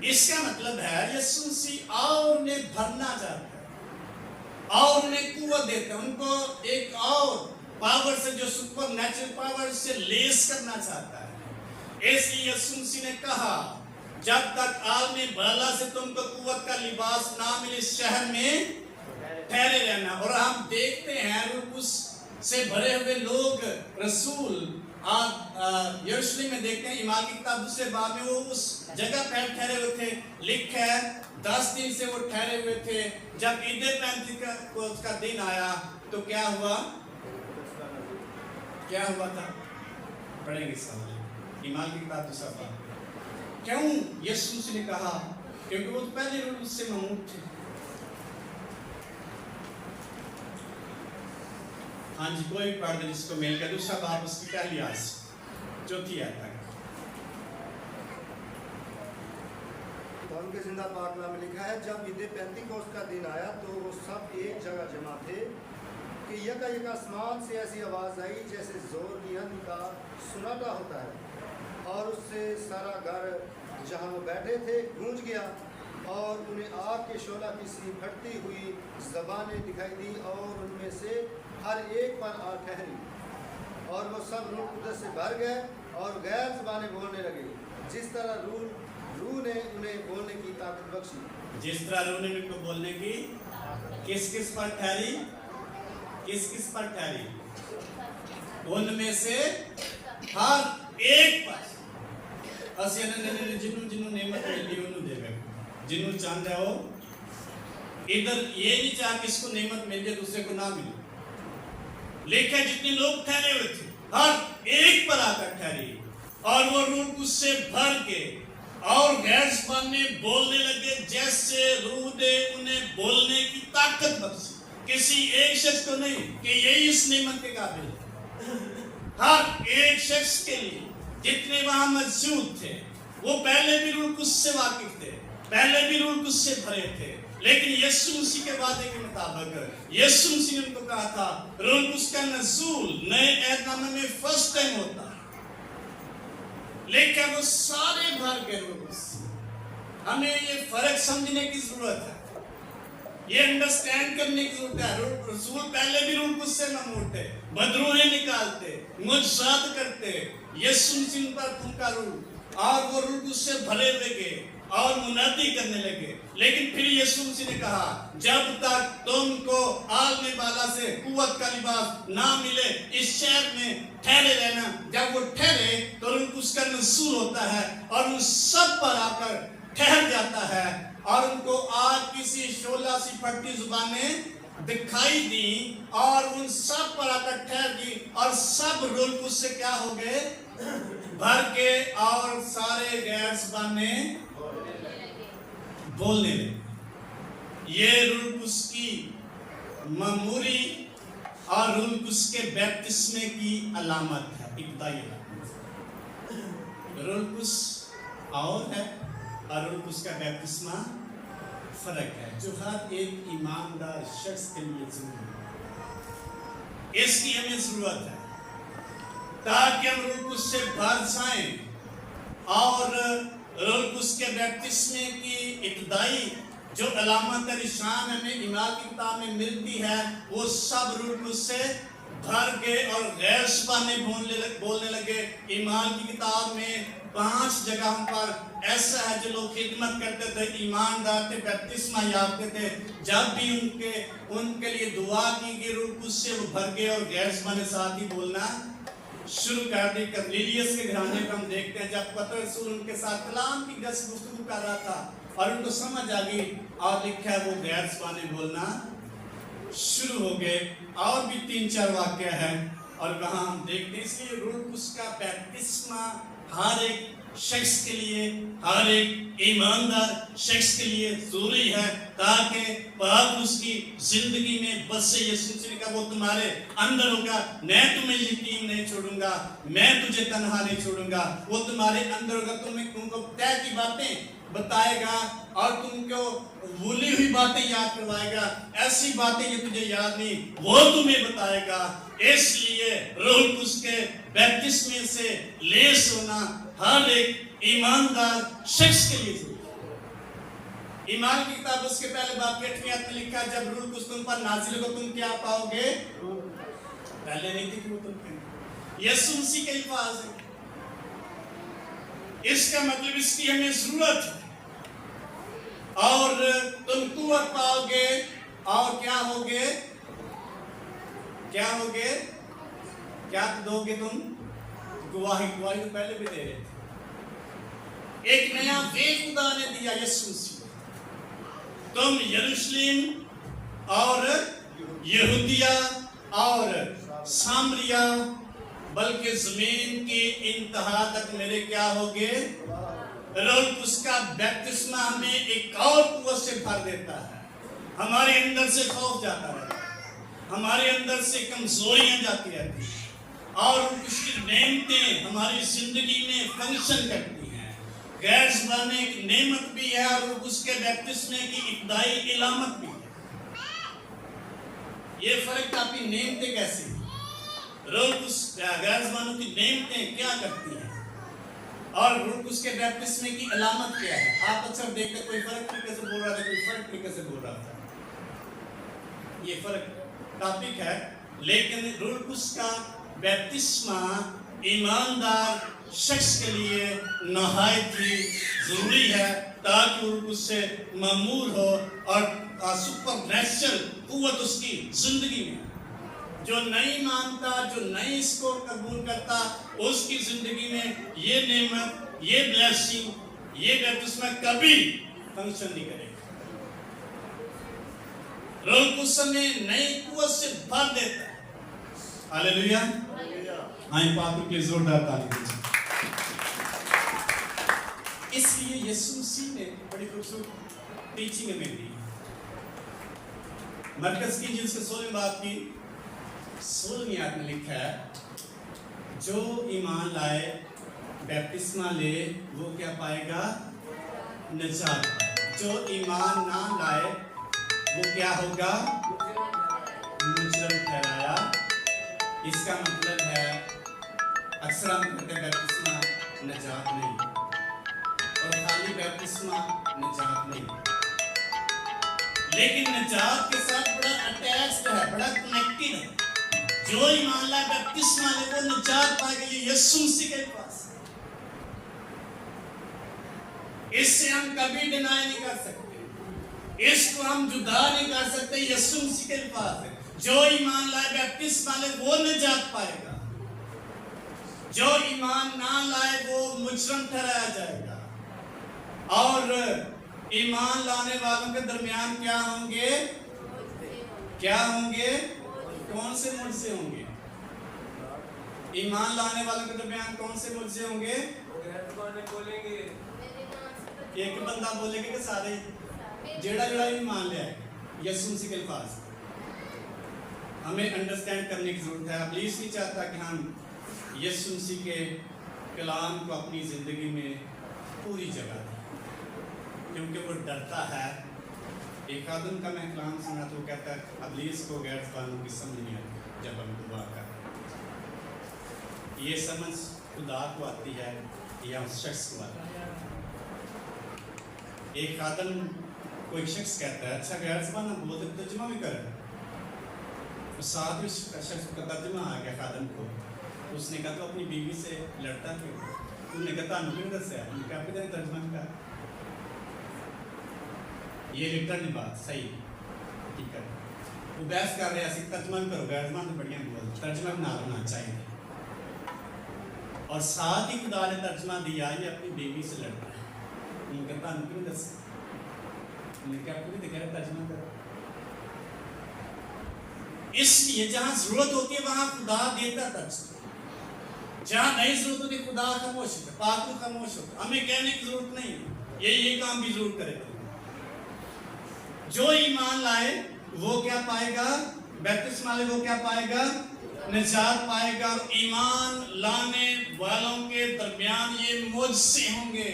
इसका मतलब है यीशु मसीह और उन्हें भरना चाहता है और उन्हें कुव्वत देता है, उनको एक और पावर से, जो सुपर नेचुरल पावर से लेस करना चाहता है। इसलिए यीशु मसीह ने कहा जब तक आलमी बाला से तुमको कुव्वत का लिबास ना मिले शहर में ठहरे रहना। और हम देखते हैं रूह से भरे हुए लोग रसूल यरूशलेम में देखते हैं, ईमान की किताब दूसरे बाब में वो उस जगह पर ठहरे हुए थे। लिखा है 10 दिन से वो ठहरे हुए थे। जब ईद पेंतिकोस्त का दिन आया तो क्या हुआ था? पढ़ेंगे सवाल ईमान की किताब दूसरा बाब। क्यों यीशु मसीह ने कहा? क्योंकि वो पहले रूह उससे ममूद थे। हाँ जी, कोई भी पढ़ दे जिसको मेल कर। दूसरा बाब उसकी पहली आयत चौथी आयत तक।
तो उनके जिंदा पाकनामे में लिखा है जब ईद पेंतिकोस्त का दिन आया तो वो सब एक जगह जमा थे कि यका आसमान से ऐसी आवाज़ आई जैसे जोर की आंधी का सुनाटा होता है, और उससे सारा घर जहाँ वो बैठे थे गूंज गया, और उन्हें आग के शोला की सी फटती हुई ज़बानें दिखाई दी, और उनमें से हर एक पर आ ठहरी, और वो सब रूह कुदस से भर गए और गैर ज़बानें बोलने लगे, जिस तरह रूह ने उन्हें बोलने की ताकत बख्शी।
जिस तरह रूह ने उनको बोलने की किस किस पर ठहरी? उनमें से हर एक पर जिन्हों नेमत मिली उन्होंने देवे, जिन्हों चाहते हो इधर ये नहीं चाह किसको नेमत मिल जाए दूसरे को ना मिले, लेकिन जितने लोग ठहरे हुए थे हर एक पर आकर ठहरी, और वो रूह उससे भर के और गैर ज़बानें बोलने लगे जैसे रूह ने उन्हें बोलने की ताकत बख्शी। किसी एक शख्स को नहीं कि यही इस नेमत के काबिल है, हर एक शख्स के लिए जितने वहां मौजूद थे वो पहले भी रूह कुछ से वाकिफ थे, पहले भी रूह कुछ से भरे थे, लेकिन यीशु मसीह के वादे के मुताबिक यीशु मसीह ने उनको कहा था रूह कुछ का नज़ूल नए ऐतनामे में फर्स्ट टाइम होता है, लेकिन वो सारे भर के रूह। हमें ये फर्क समझने की जरूरत है, ये अंडरस्टैंड करने की जरूरत है। रसूल पहले भी रूह कुछ से ममूद थे, बदरूहें निकालते, मुजसात करते, यीशु मसीह पर फूंका रूह, और वो रूह उससे भरे लगे और मुनादी करने लगे। लेकिन फिर यीशु मसीह ने कहा जब तक तुमको आलमे बाला से कुव्वत का लिबास ना मिले इस शहर में ठहरे रहना। जब वो ठहरे तो रूह उसका नज़ूल होता है और उन सब पर आकर ठहर जाता है, और उनको आग किसी शोला सी फटती जुबानें दिखाई दी, और उन सब पर आकर ठहर दी, और सब रूह उससे क्या हो गए? भर के, और सारे गैर ज़बानें बोलने लगे। ये रूह उसकी ममूरी और रूह उसके बैप्तिस्मे की अलामत है, इब्तिदाई अलामत। रूह उस और है और रूह उसका बैप्तिस्मा फर्क है, जो हर एक ईमानदार शख्स के लिए जरूरी है। इसकी हमें जरूरत है ताकि हम रूह उससे भर जाएं, और रूह उसके बैप्तिस्मे की इब्तिदाई जो अलामत निशान हमें ईमान की किताब में मिलती है, वो सब रूह उससे भर गए और गैर ज़बानें बोलने लगे। ईमान की किताब में 5 जगहों पर ऐसा है जो लोग खिदमत करते थे, ईमानदार थे, बपतिस्मा याफ्ते थे, जब भी उनके लिए दुआ की गई रूह उससे वो भर गए और गैर ज़बानें साथ ही बोलना शुरू कर दी। कर्नेलियस के घराने को हम देखते हैं, जब पतरस रसूल उनके साथ कलाम की गुफ्तगू कर रहा था और उनको समझ आ गई, और लिखा है वो गैर ज़बानें बोलना शुरू हो गए। और भी 3-4 वाक्य है और वहाँ हम देखते हैं। इसलिए रूह उसका बैप्तिस्मा हर एक शख्स के लिए, हर एक ईमानदार शख्स के लिए जरूरी है, ताकि पाक उसकी जिंदगी में बसे। यीशु मसीह ने कहा वो तुम्हारे अंदर होगा, मैं तुम्हें यतीम नहीं छोड़ूंगा, मैं तुझे तन्हा नहीं छोड़ूंगा, वो तुम्हारे अंदर होगा। तुम्हें तुमको तय की बातें بتائے گا اور تم کو بھولی ہوئی باتیں یاد کروائے گا. ایسی باتیں یہ تجھے یاد نہیں وہ تمہیں بتائے گا. اس لیے روح القدس کے بیپتسمے سے لیس ہونا ہر ایک ایماندار شخص کے لیے ضروری ہے. ایمان کی کتاب اس کے پہلے باب کے 8ویں آیت میں لکھا ہے جب روح القدس تم پر نازل ہوگا تم کیا پاؤ گے؟ پہلے نہیں تھی کہ وہ تم پہ. یسوع مسیح کے الفاظ ہیں. اس کا مطلب اس کی ہمیں ضرورت ہے. اور تم قوت پاؤ گے اور کیا ہوگے؟ کیا ہوگے؟ کیا دو گے تم؟ گواہی. گواہی تو پہلے بھی دے رہے تھے. ایک نیا وے خدا نے دیا یسوع مسیح. تم یروشلم اور یہودیہ اور سامریہ بلکہ زمین کی انتہا تک میرے کیا ہوگے؟ روح القدس کا بیپتسمہ ہمیں ایک اور قوت سے بھر دیتا ہے. ہمارے اندر سے خوف جاتا رہتا ہے, ہمارے اندر سے کمزوریاں جاتی رہتی ہیں اور اس کی نعمتیں ہماری زندگی میں فنکشن کرتی ہیں. غیر زبانیں ایک نعمت بھی ہے اور اس کے بیپتسمے کی ابتدائی علامت بھی ہے. یہ فرق کافی نعمتیں کیسی ہیں. روح القدس غیر زبانوں کی نعمتیں کیا کرتی ہیں اور روح القدس کے بیپتسمے کی علامت کیا ہے. آپ اکثر دیکھتے کوئی فرق طریقے سے بول رہا تھا, کوئی فرق طریقے سے بول رہا تھا. یہ فرق ٹاپک ہے, لیکن روح القدس کا بیپتسمہ ایماندار شخص کے لیے نہایت ہی ضروری ہے تاکہ روح القدس سے معمور ہو اور سپر نیچرل قوت اس کی زندگی میں. جو نہیں مانتا, جو نہیں اس کو قبول کرتا, اس کی زندگی میں یہ نعمت, یہ بلیسنگ, یہ بیپتسمہ کبھی فنکشن نہیں کرے گا. روح القدس ہمیں نئی قوت سے بھر دیتا ہے. ہاللیلویا. آئیں پاک کے زوردار تعلیم دیجیے. اس لیے یسوع مسیح نے بڑی خوبصورت ٹیچنگ ہمیں دی. مرکز کی جن سے 16 باب کی 16ویں آیت میں لکھا ہے جو ایمان لائے بیپتسمہ لے وہ کیا پائے گا؟ نجات. جو ایمان نہ لائے وہ کیا ہوگا؟ مجرم ٹھہرایا. اس کا مطلب ہے اکثر ہم کہتے ہیں بیپتسمہ نجات نہیں, اور خالی بیپتسمہ نجات نہیں, لیکن نجات کے ساتھ بڑا اٹیچڈ ہے, بڑا کنیکٹڈ ہے. جو ایمان لائے بیپتسمہ لے وہ نجات پائے گا. یہ یسوع مسیح کے پاس ہے. اس سے ہم کبھی ڈینائی نہیں کر سکتے, اس کو ہم جدا نہیں کر سکتے. یسوع مسیح کے پاس ہے. جو ایمان لائے بیپتسمہ لے وہ نجات پائے گا. جو ایمان نہ لائے وہ مجرم ٹھہرایا جائے گا. اور ایمان لانے والوں کے درمیان کیا ہوں گے؟ کیا ہوں گے؟ کون سے معجزے ہوں گے؟ ایمان لانے والوں کے درمیان کون سے معجزے ہوں گے؟ ایک بندہ بولے گا کہ سارے جیڑا ایمان لے آئے. یسوع مسیح کے الفاظ ہمیں انڈرسٹینڈ کرنے کی ضرورت ہے. ابلیس نہیں چاہتا کہ ہم یسوع مسیح کے کلام کو اپنی زندگی میں پوری جگہ دیں, کیونکہ وہ ڈرتا ہے. ایک آدم کا میں کلام سنا تو کہتا ہے ابلیس کو غیر زبانوں کی سمجھ نہیں آتی جب ہم دعا کرتے ہیں. یہ سمجھ خدا کو آتی ہے یا اس شخص کو آتی ہے. ایک آدم کوئی شخص کہتا ہے اچھا غیر زبان ہم بولتے ترجمہ بھی کریں. ساتھ اس شخص کا ترجمہ آ گیا خادم کو. اس نے کہا تو اپنی بیوی سے لڑتا کیوں؟ انہوں نے کہا تانوں دس ہے. ان کا بھی ترجمہ کیا؟ یہ لٹرلی بات صحیح ٹھیک ہے. وہ بحث کر رہے ہیں ترجمہ بھی کرو, غیر زبان تو بڑھیا بول, ترجمہ بنا ہونا چاہیے. اور ساتھ ہی خدا نے ترجمہ دیا یہ اپنی بیوی سے لڑتا ہے. ان کا تانوں کیوں دس, ان نے کہا پوری دکھا رہے ترجمہ کرو. اس لیے جہاں ضرورت ہوتی ہے وہاں خدا دیتا ترجمہ, جہاں نہیں ضرورت ہوتی خدا خاموش ہوتا, پاک خاموش ہوتا. ہمیں کہنے کی ضرورت نہیں, یہ کام بھی ضرور کرے گا. جو ایمان لائے وہ کیا پائے گا؟ بیپتسمہ لے وہ کیا پائے گا؟ نجات پائے گا. اور ایمان لانے والوں کے درمیان یہ معجزے ہوں گے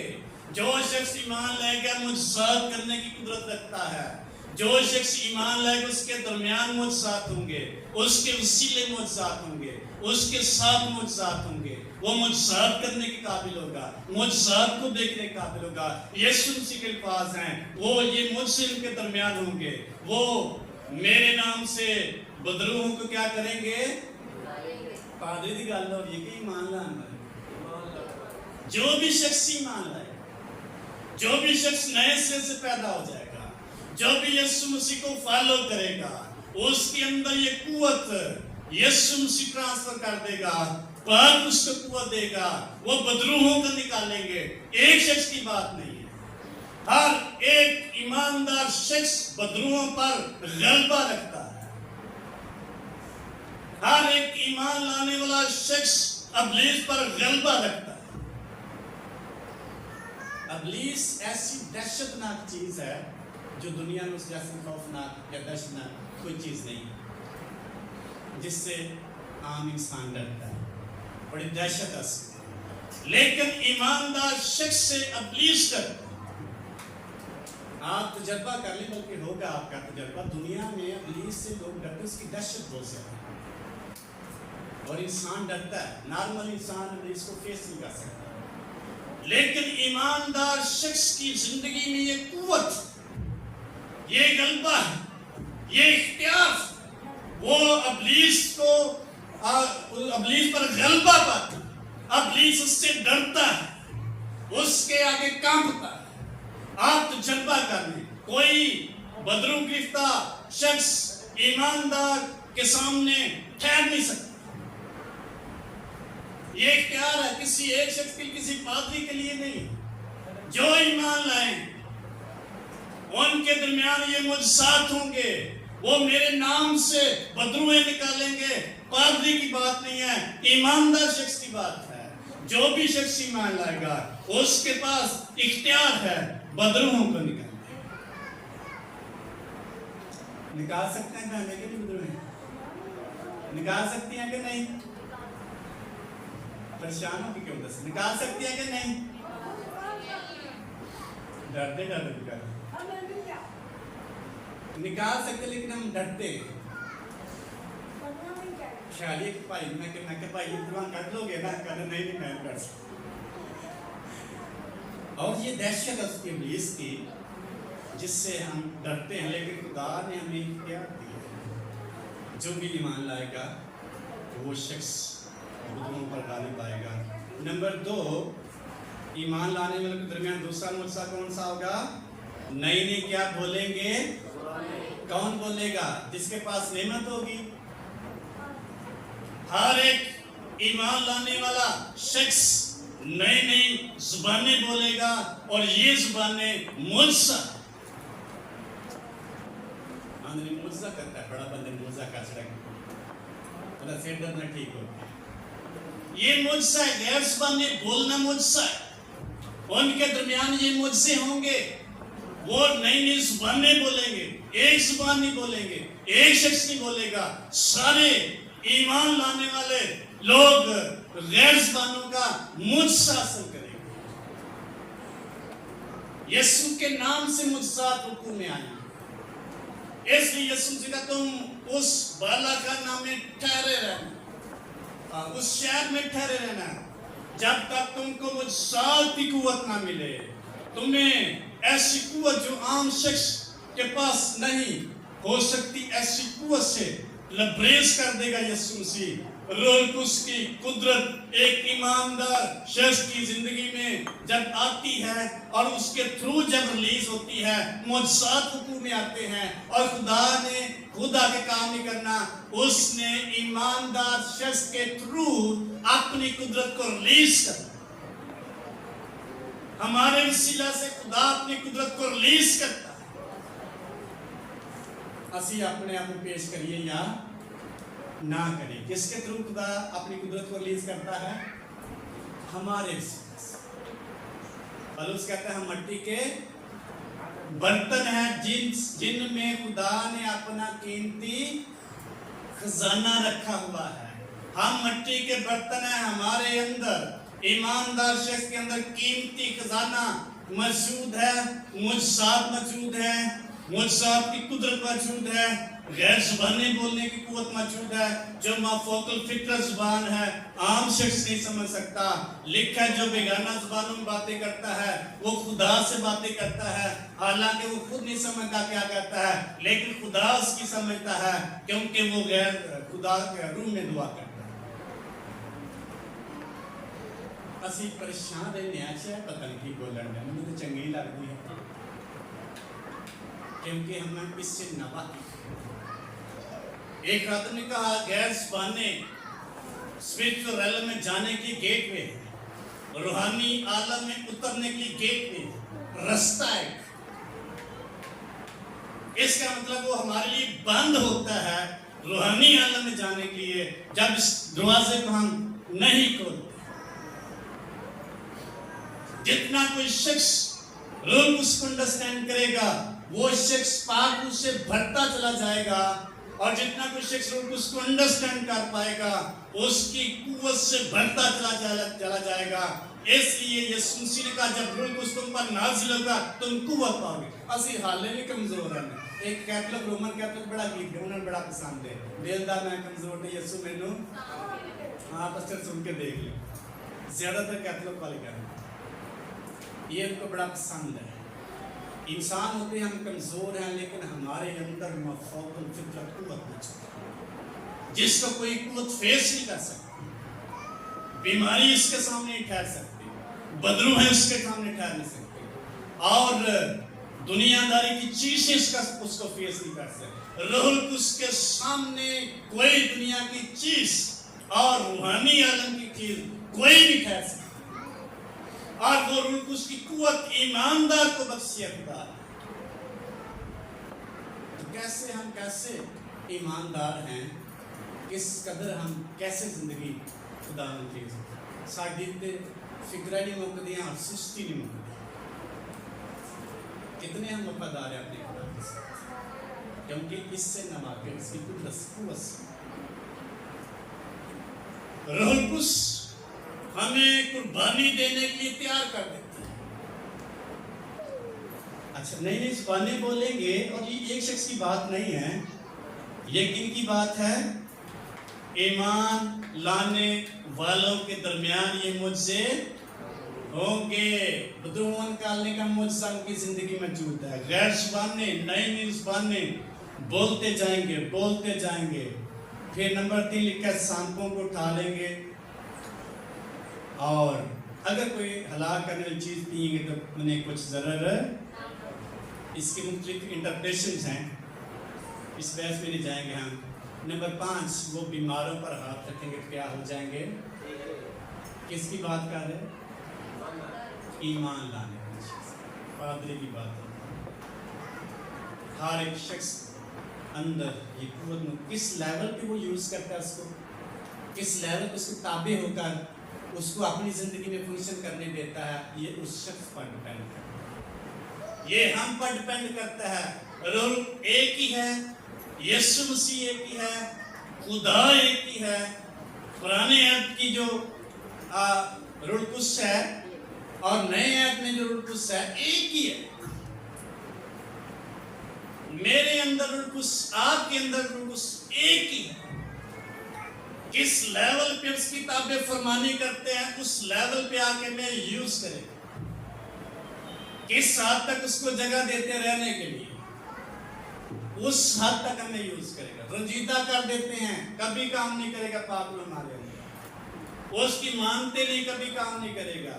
जो शख्स ईमान लाएगा मुझसात करने की कुदरत रखता है, जो शख्स ईमान लाएगा उसके दरमियान मुझसात होंगे, उसके वसीले मुझसात होंगे, उसके साथ मुझसात होंगे, वो मुझसात करने के काबिल होगा, मुझसात को देखने के काबिल होगा। यीशु मसीह के पास हैं, वो ये मुझसे इनके दरमियान होंगे, वो मेरे नाम से बदरूहों को क्या करेंगे? पादरी की गल हो रही है कि ईमान लाना। जो भी शख्स ईमान लाए, जो भी शख्स नए सिरे से पैदा हो जाएगा, जो भी यीशु मसीह को फॉलो करेगा, उसके अंदर ये कुव्वत यीशु मसीह ट्रांसफर कर देगा, पाक उसको कुव्वत देगा, वो बदरूहों को निकालेंगे। एक शख्स की बात नहीं है, हर एक ईमानदार शख्स बदरूहों पर गलबा रखता है। हर एक ईमान लाने वाला शख्स अबलीस पर गलबा रखता है। अबलीस ऐसी दहशतनाक चीज है जो दुनिया में उस जैसे खौफनाक या दहशतनाक कोई चीज नहीं जिससे आम इंसान डरता है, बड़ी दहशत है। लेकिन ईमानदार शख्स से अबलीस डरता है। आप तजर्बा कर लें, बल्कि होगा आपका तजर्बा, दुनिया में अबलीस से लोग डरते, उसकी दहशत बहुत ज्यादा है और इंसान डरता है। नॉर्मल इंसान अबलीस को फेस नहीं कर सकता, लेकिन ईमानदार शख्स की जिंदगी में ये कुव्वत, ये गलबा है, ये इख्तियार, वो अबलीस को अबलीस पर गलबा पाता, अबलीस उससे डरता है, उसके आगे कांपता है। आप तजर्बा कर लें, कोई बदरू गिरफ्तार शख्स ईमानदार के सामने ठहर नहीं सकता। ये इख्तियार है किसी एक शख्स के, किसी पादरी के लिए नहीं। जो ईमान लाए उनके दरमियान ये मुझसात होंगे, वो मेरे नाम से बदरुएं निकालेंगे। पादरी की बात नहीं है, ईमानदार शख्स की बात है। जो भी शख्स ईमान लाएगा उसके पास इख्तियार है बदरुओं को निकाल सकते हैं ना, लेकिन बदरुएं निकाल सकती हैं कि नहीं? परेशान हो कि क्यों दस निकाल सकती है कि नहीं? डरते डरते निकाल सकते, लेकिन हम डरते। ख्याल ये कि भाई मैं कि भाई इतना कर लोगे ना, कहते नहीं मैं कर सकता। और ये दहशत है उसकी इब्लीस की जिससे हम डरते हैं, लेकिन खुदा ने हमें इख्तियार दिया है। जो भी ईमान लाएगा वो शख्स बदरूहों पर गालिब आएगा। नंबर 2, ईमान लाने वालों के दरमियान दूसरा मुझसा कौन सा होगा? नई नई क्या बोलेंगे? कौन बोलेगा? जिसके पास नेमत होगी। हर एक ईमान लाने वाला शख्स नई नई जुबानें बोलेगा और ये जुबानें मुझसा मुझसा करता है। बड़ा बंदे मुझसा का सड़क सिर दर्द में ठीक हो। ये मुझसा है, गैर जुबानें बोलना मुझसा है। उनके दरमियान ये मुझसे होंगे, वो नई नई जुबानें बोलेंगे, एक जुबान नहीं बोलेंगे, एक शख्स नहीं बोलेगा। सारे ईमान लाने वाले लोग गैर जुबानों का मुझसा हासिल करेंगे। यीशु के नाम से मुझसात हुक्म में आए, इसलिए यीशु से कहा तुम उस बालाखाना में ठहरे रहना, उस शहर में ठहरे रहना जब तक तुमको मुझसात की कुव्वत ना मिले। तुम्हें ऐसी कुव्वत जो आम शख्स के पास नहीं हो सकती, ऐसी कुव्वत से लबरेज कर देगा यीशु मसीह। रोल की कुदरत एक ईमानदार शख्स की जिंदगी में जब आती है और उसके थ्रू जब रिलीज होती है, मुझसात हुक्म में आते हैं और खुदा ने खुदा के काम नहीं करना, उसने ईमानदार शख्स के थ्रू अपनी कुदरत को रिलीज करना। हमारे वसीला से खुदा अपनी कुदरत को रिलीज करता है। असी अपने आप को पेश करिए या ना करें, किसके थ्रू खुदा अपनी कुदरत को रिलीज करता है? हमारे वसीले से। पौलुस कहता है हम मिट्टी के बर्तन हैं जिनमें खुदा ने अपना कीमती खजाना रखा हुआ है। हम मिट्टी के बर्तन हैं, हमारे अंदर ईमानदार शख्स के अंदर कीमती खजाना मौजूद है, मुझ साथ मौजूद है, मुझ साथ की कुदरत मौजूद है, गैर ज़ुबानें बोलने की कुव्वत मौजूद है, जो माफोकल फिक्र ज़ुबान है, आम शख्स नहीं समझ सकता। लिखा है जो बेगाना ज़ुबानों में बातें करता है वो खुदा से बातें करता है, हालांकि वो खुद नहीं समझता क्या कहता है, लेकिन खुदा उसकी समझता है क्योंकि वो गैर खुदा के रूह में दुआ करता है। ਅਸੀਂ ਪਰੇਸ਼ਾਨ ਰਹਿੰਦੇ ਹਾਂ ਚਾਹੇ ਪਤਾ ਨਹੀਂ ਕੀ ਬੋਲਣ ਦੇ ਮੈਨੂੰ ਤਾਂ ਚੰਗੀ ਲੱਗਦੀ ਹੈ क्योंकि हमें इससे नवा। एक आदमी ने कहा गैर ज़ुबाने स्पिरिचुअल realm में जाने की गेट वे है, रूहानी आलम में उतरने की गेट वे, रास्ता है। इसका मतलब वो हमारे लिए बंद होता है रूहानी आलम में जाने के लिए जब इस दरवाजे को हम नहीं खोलते। जितना कोई शख्स रूह उसको अंडरस्टैंड करेगा वो शख्स पाक रूह से भरता चला जाएगा, और जितना कोई शख्स रूह उसको अंडरस्टैंड कर पाएगा उसकी कुव्वत से भरता चला जाएगा। इसलिए यीशु मसीह ने कहा जब रूह कुछ तुम पर नाज़िल होगा तुम कुव्वत पाओगे। असि हाले भी कमजोर हैं। एक कैथलिक रोमन कैथलिक बड़ा गीत है उन्हें बड़ा पसंद है, दिलदार मैं कमजोर नहीं यीशु मैनू। हाँ पास्टर सुन के देख लो, ज्यादातर कैथलिक वाले कह रहे हैं ये उनको बड़ा पसंद है। इंसान होते हैं हम कमजोर हैं लेकिन हमारे अंदर मफौकल फितरत कुव्वत मौजूद है जिसको कोई कुव्वत फेस नहीं कर सकती। बीमारी इसके सामने नहीं ठहर सकती, बदरू है उसके सामने ठहर नहीं सकती, और दुनियादारी की चीजें उसको फेस नहीं कर सकती। रूह उसके सामने कोई दुनिया की चीज और रूहानी आलम की चीज कोई नहीं ठहर सकती, और वो रूह उसकी कुव्वत ईमानदार को बख्शिया खुदा। तो कैसे हम कैसे ईमानदार हैं, किस कदर हम कैसे जिंदगी खुदा की साड़ी ते फिक्र नहीं मुकदी और सुस्ती नहीं मुकदी। कितने हम वफादार हैं अपने खुदा के साथ, क्योंकि इससे नवाके इसकी कुव्वत रूह कुछ हमें कुर्बानी देने के लिए तैयार कर देते हैं। अच्छा नहीं ज़ुबानें बोलेंगे, और ये एक शख्स की बात नहीं है, ये किन की बात है? ईमान लाने वालों के दरमियान ये मुझसे होंगे। बदरूह निकालने का मुझसे उनकी जिंदगी में मौजूद है। गैर ज़ुबाने नई ज़ुबानें बोलते जाएंगे। फिर नंबर 3 लिखा है सांपों को उठा लेंगे, और अगर कोई हलाक करने वाली चीज़ पिएंगे तो उन्हें कुछ ज़रूर। इसके मुख्तलिफ इंटरप्रेशंस हैं, इस बहस में नहीं जाएंगे हम। नंबर 5 वो बीमारों पर हाथ रखेंगे तो क्या हो जाएंगे? किसकी बात कर रहे हैं? ईमान लाने की, पादरी की बात है। हर एक शख्स अंदर ये कुव्वत में किस लेवल पे वो यूज़ करता है उसको, किस लेवल पे उसको ताबे होकर उसको अपनी जिंदगी में फंक्शन करने देता है, ये उस शख्स पर डिपेंड करता है, ये हम पर डिपेंड करता है। रूह एक ही है, यीशु मसीह एक ही है, खुदा एक ही है। पुराने ऐप की जो रूह कुछ है और नए ऐप में जो रूह कुछ है एक ही है। मेरे अंदर रूह कुछ, आपके अंदर रूह कुछ एक ही है। किस लेवल पे उसकी ताबे फरमानी करते हैं उस लेवल पे आके मैं यूज करेगा, किस हद तक उसको जगह देते रहने के लिए उस हद तक हमें यूज करेगा। रंजीदा कर देते हैं कभी काम नहीं करेगा, पाप में हमारे अंदर उसकी मानते नहीं कभी काम नहीं करेगा।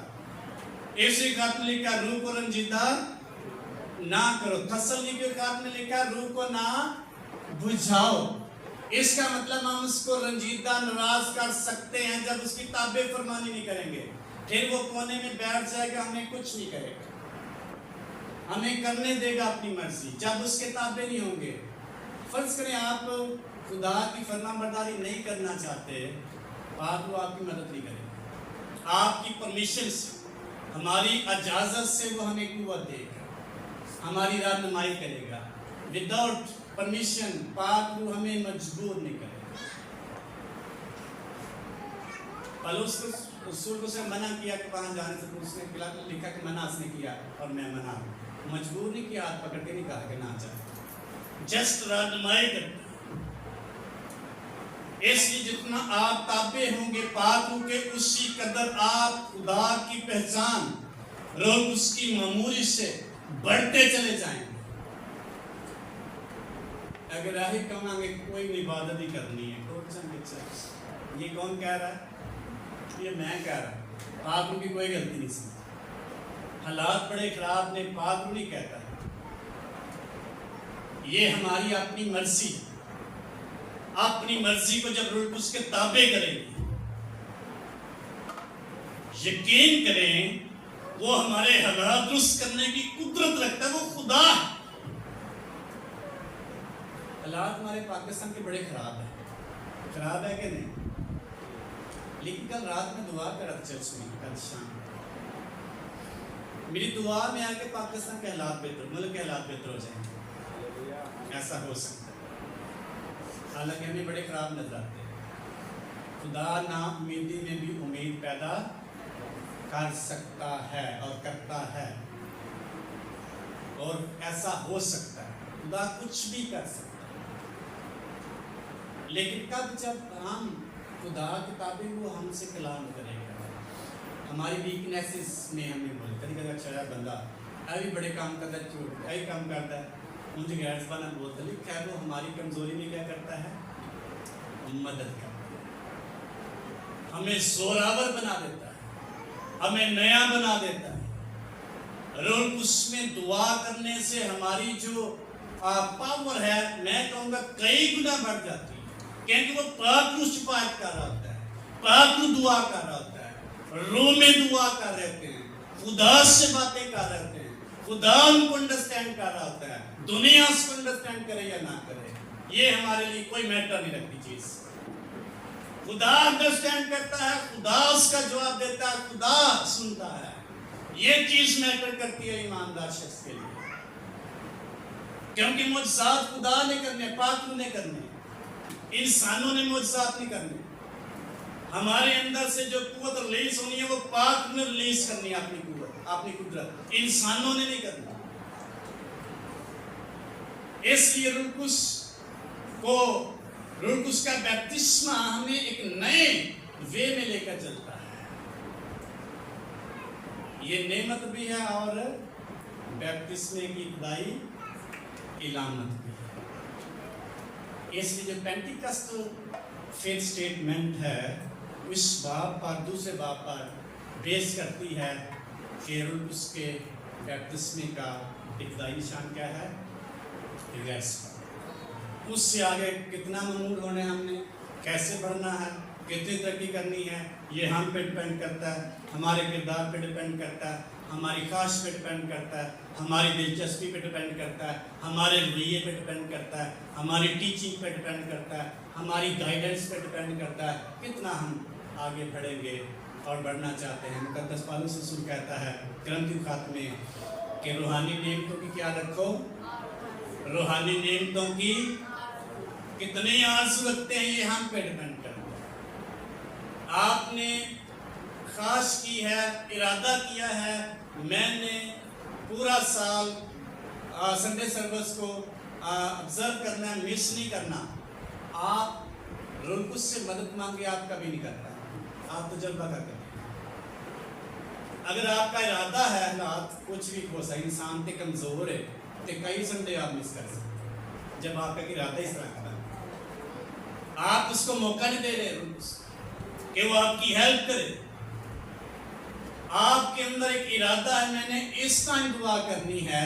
इसी खत में लिखा रूह को रंजीदा ना करो। तसल्ली के खत में लिखा रूह को ना बुझाओ। इसका मतलब हम उसको रंजीदा नाराज कर सकते हैं जब उसकी ताबे फरमानी नहीं करेंगे। फिर वो कोने में बैठ जाएगा, हमें कुछ नहीं करेगा, हमें करने देगा अपनी मर्जी जब उसके ताबे नहीं होंगे। फर्ज करें आप खुदा की फरमाबरदारी नहीं करना चाहते, आप वो आपकी मदद नहीं करेगा, आपकी परमिशन से, हमारी इजाजत से वो हमें कुव्वत देगा, हमारी रहनुमाई करेगा। विदाउट परमिशन पाक रूह हमें मजबूर नहीं करेगा। पौलुस रसूल को उसने मना किया कि वहाँ जाने से, तो उसने लिखा कि मना उसने किया और मैं मना हूँ। मजबूर नहीं किया, हाथ पकड़ के नहीं कहा कि ना जा, जस्ट रहनुमाई करता। इसलिए जितना आप ताबे होंगे पाक के, उसी कदर आप खुदा की पहचान रोज उसकी मामूली से बढ़ते चले जाएंगे। अगर आही कमांगे कोई इबादत ही करनी है, ये कौन कह रहा है? ये मैं कह रहा हूँ। पाक की कोई गलती नहीं समझ, हालात बड़े खराब ने, पाक नहीं कहता, ये हमारी अपनी मर्जी। अपनी मर्जी को जब रूह उसके ताबे करेंगे, यकीन करें वो हमारे हालात दुरुस्त करने की कुदरत रखता है, वो खुदा। हालात हमारे पाकिस्तान के बड़े खराब है, खराब है कि नहीं? लेकिन कल रात में दुआ करा चर्च में, कल शाम मेरी दुआ में आके पाकिस्तान के हालात बेहतर, मुल्क के हालात बेहतर हो जाएंगे। ऐसा हो सकता है, हालांकि हमें बड़े खराब नजर आते हैं। खुदा ना उम्मीदी में भी उम्मीद पैदा कर सकता है और करता है, और ऐसा हो सकता है, खुदा कुछ भी कर सकता है। लेकिन कब जब हम खुदा किताबें वो हमसे कलाम करेगा, हमारी वीकनेसेस में हमें बोले, कभी कभी अच्छा बंदा अभी बड़े काम करता है, चोट यही काम करता है, मुझे गैर ज़बान बोलता है, लेकिन खैर वो हमारी कमज़ोरी में क्या करता है? मदद करता है, हमें जोरावर बना देता है, हमें नया बना देता है। रोज उसमें दुआ करने से हमारी जो पावर है, मैं कहूँगा कई गुना बढ़ जाती है, क्योंकि वो पाक को शिफायत कर रहा होता है, पाक को दुआ कर रहा होता है, रूह में दुआ कर रहे होते हैं, खुदा से बातें कर रहे होते हैं, खुदा उनको अंडरस्टैंड कर रहा होता है, दुनिया उसको अंडरस्टैंड करे या ना करे, ये हमारे लिए कोई मैटर नहीं रखती चीज। खुदा अंडरस्टैंड करता है, खुदा उसका जवाब देता है, खुदा सुनता है, ये चीज मैटर करती है ईमानदार शख्स के लिए, क्योंकि मुझसात खुदा ने करने, पाक ने करने, इंसानों ने मुझसात नहीं करने। हमारे अंदर से जो कुव्वत रिलीज होनी है वो पाक ने रिलीज करनी है, अपनी कुव्वत, अपनी कुदरत, इंसानों ने नहीं करनी। इसलिए रूकुस का बैप्तिस्मा हमें एक नए वे में लेकर चलता है। ये नेमत भी है और बैप्तिस्मे की खुदाई इलामत भी है। इसलिए जो पेंटिकस्ट फेथ स्टेटमेंट है इस बाब पर, दूसरे बाब पर बेस करती है कि उसके बैप्तिस्मे का इब्तदाई निशान क्या है? उससे आगे कितना ममूर होने हमने, कैसे बढ़ना है, कितनी तरक्की करनी है, ये हम पे डिपेंड करता है, हमारे किरदार पे डिपेंड करता है, हमारी ख्वाहिश पे डिपेंड करता है, हमारी दिलचस्पी पे डिपेंड करता है, हमारे रवैये पे डिपेंड करता है, हमारी टीचिंग पे डिपेंड करता है, हमारी गाइडेंस पे डिपेंड करता है, कितना हम आगे बढ़ेंगे और बढ़ना चाहते हैं। मुकद्दस पौलुस रसूल कहता है करंथी खात में कि रूहानी नेमतों की क्या रखो, रूहानी नेमतों की कितने आंसू रखते हैं, ये हम पे डिपेंड करता है। आपने ख्वाहिश की है, इरादा किया है, मैंने पूरा साल संडे सर्विस को ऑब्जर्व करना है, मिस नहीं करना। आप रुल्कुस से मदद मांगे, आप कभी नहीं करता, आप तजुर्बा करते हैं। अगर आपका इरादा है, हालात कुछ भी हो सकता, इंसान ते कमजोर है तो कई संडे आप मिस कर सकते, जब आपका इरादा इस तरह का, आप उसको मौका नहीं दे रहे कि वो आपकी हेल्प करे। आपके अंदर एक इरादा है, मैंने इस टाइम दुआ करनी है,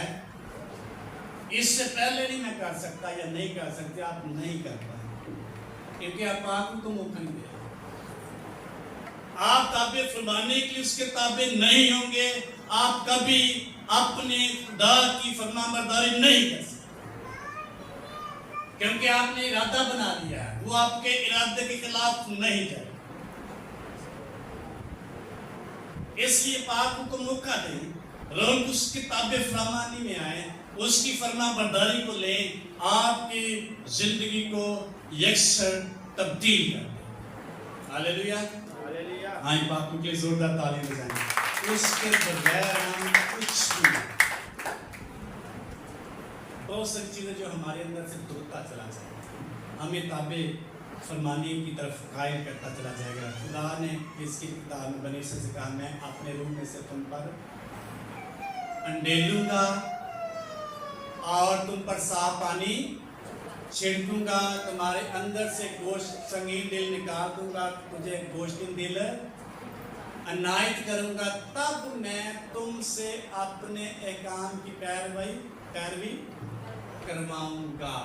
इससे पहले नहीं मैं कर सकता या नहीं कर सकते, आप नहीं कर पाए क्योंकि आप आपको मौका नहीं दे रहे। आप ताबे फरमाने के लिए उसके ताबे नहीं होंगे, आप कभी अपने खुदा की फरमाबरदारी नहीं कर सकते, क्योंकि आपने इरादा बना लिया है, वो आपके इरादे के खिलाफ नहीं जाए। इसलिए पाक को मौका दें, रोज उसकी ताबे फरमानी में आए, उसकी फरमाबरदारी को लें, आपकी जिंदगी को यकसर तब्दील कर दें। Hallelujah, hallelujah. آئیں باپ کے لیے زوردار تعلیم بجائیں. اس کے بغیر ہم کچھ بھی نہیں. بہت ساری چیزیں جو ہمارے اندر سے دھوتا چلا جائے گا, ہمیں تابع فرمانی کی طرف قائم کرتا چلا جائے گا. خدا نے اس کی کتاب میں بنی سے کہا میں اپنے روح میں سے تم پر انڈیلوں گا اور تم پر صاف پانی چھڑکوں گا, تمہارے اندر سے گوشت سنگین دل نکال دوں گا, تجھے گوشتین دل عنایت کروں گا, تب میں تم سے اپنے احکام کی پیروی کرواؤں گا.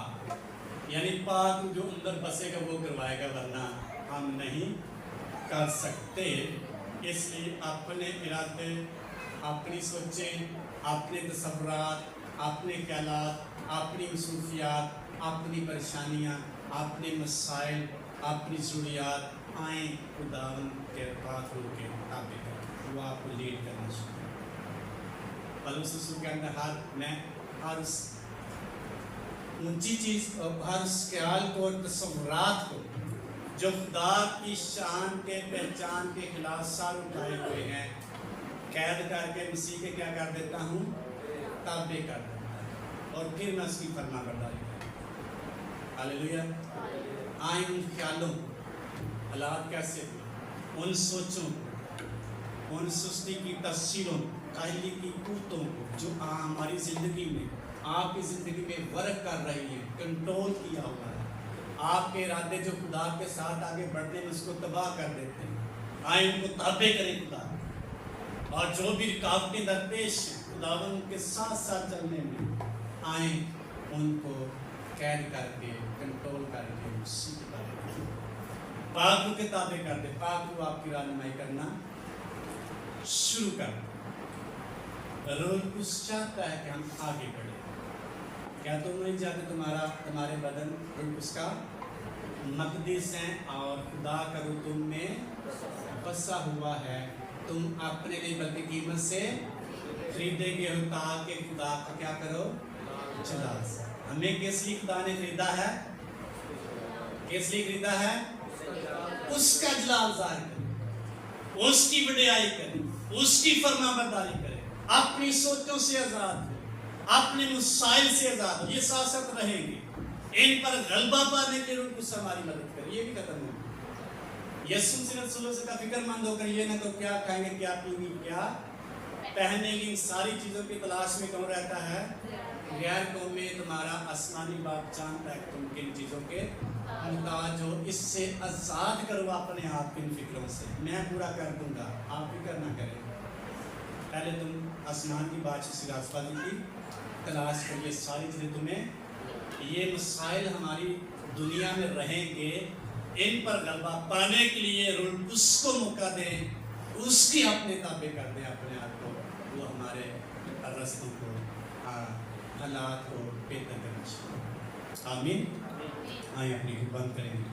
یعنی پاک جو اندر بسے گا وہ کروائے گا, ورنہ ہم نہیں کر سکتے. اس لیے اپنے ارادے, اپنی سوچیں, اپنے تصورات, اپنے خیالات, اپنی مصروفیات, اپنی پریشانیاں, اپنے مسائل, اپنی ضروریات آئیں خداوند کے پاک روح کے تابع کریں. وہ آپ کو لیڈ کرنا شروع کریں. پلوس رسول کے اندر ہر اس اونچی چیز اور ہر اس خیال کو اور تصورات کو جو خدا کی شان کے پہچان کے خلاف سر اٹھائے ہوئے ہیں قید کر کے مسیح کے کیا کر دیتا ہوں, تابع کر دیتا ہوں, اور پھر میں اس کی فرما برداری کرتا ہوں. ہاللیلویا. آئیں ان خیالوں, حالات کیسے ہوئے, ان سوچوں, ان سستی کی تفسیروں, کاہلی کی قوتوں کو جو ہماری زندگی میں, آپ کی زندگی میں ورک کر رہی ہیں, کنٹرول کیا ہوا ہے. آپ کے ارادے جو خدا کے ساتھ آگے بڑھنے میں اس کو تباہ کر دیتے ہیں, آئیں ان کو تابع کریں خدا. اور جو بھی رکاوٹیں درپیش ہیں خداوند کے ساتھ ساتھ چلنے میں, آئیں ان کو قید کر کے, کنٹرول کر کے اسی کے تابع کریں, پاک روح کے تابع کر دیں. پاک روح آپ کی رہنمائی کرنا شروع کر دیں. روح القدس چاہتا ہے کہ ہم آگے بڑھیں. کیا تم نہیں چاہتے تمہارے بدن روح القدس کا مقدس ہیں اور خدا کا روح تم میں بسا ہوا ہے, تم اپنے لیے بلکہ قیمت سے خریدے گئے ہو تاکہ خدا کا کیا کرو, جلال. ہمیں کس لیے خدا نے خریدا ہے, کس لیے خریدا ہے, اس کا جلال ظاہر کریں, اس کی وڈیائی کریں, اس کی فرما برداری کریں, اپنی سوچوں سے آزاد ہو, اپنے مسائل سے آزاد ہو. یہ ساتھ ساتھ رہیں گے, ان پر غلبہ پانے کے لیے کچھ ہماری مدد کرے. یہ بھی ختم ہو یسوع سے رسولوں سے کا فکر مند ہو کر یہ نہ تو کیا کھائیں گے, کیا پئیں گے, کیا پہنیں گے, ان ساری چیزوں کی تلاش میں کون رہتا ہے, غیر قوم میں. تمہارا آسمانی باپ جانتا ہے کہ تم کن چیزوں کے محتاج ہو. اس سے آزاد کرو اپنے آپ ان فکروں سے. میں پورا کر دوں گا, آپ فکر نہ کریں. پہلے تم آسمان کی بادشاہی سے راسپاتی کی تلاش کریے, ساری چیزیں تمہیں. یہ مسائل ہماری دنیا میں رہیں گے, ان پر غلبہ پانے کے لیے روح القدس کو موقع دیں, اس کی اپنے تابع کر دیں اپنے آپ کو. وہ ہمارے رستوں کو, حالات کو بہتر کرنا چاہیے. آمین. آئیں اپنی کو بند کریں گے.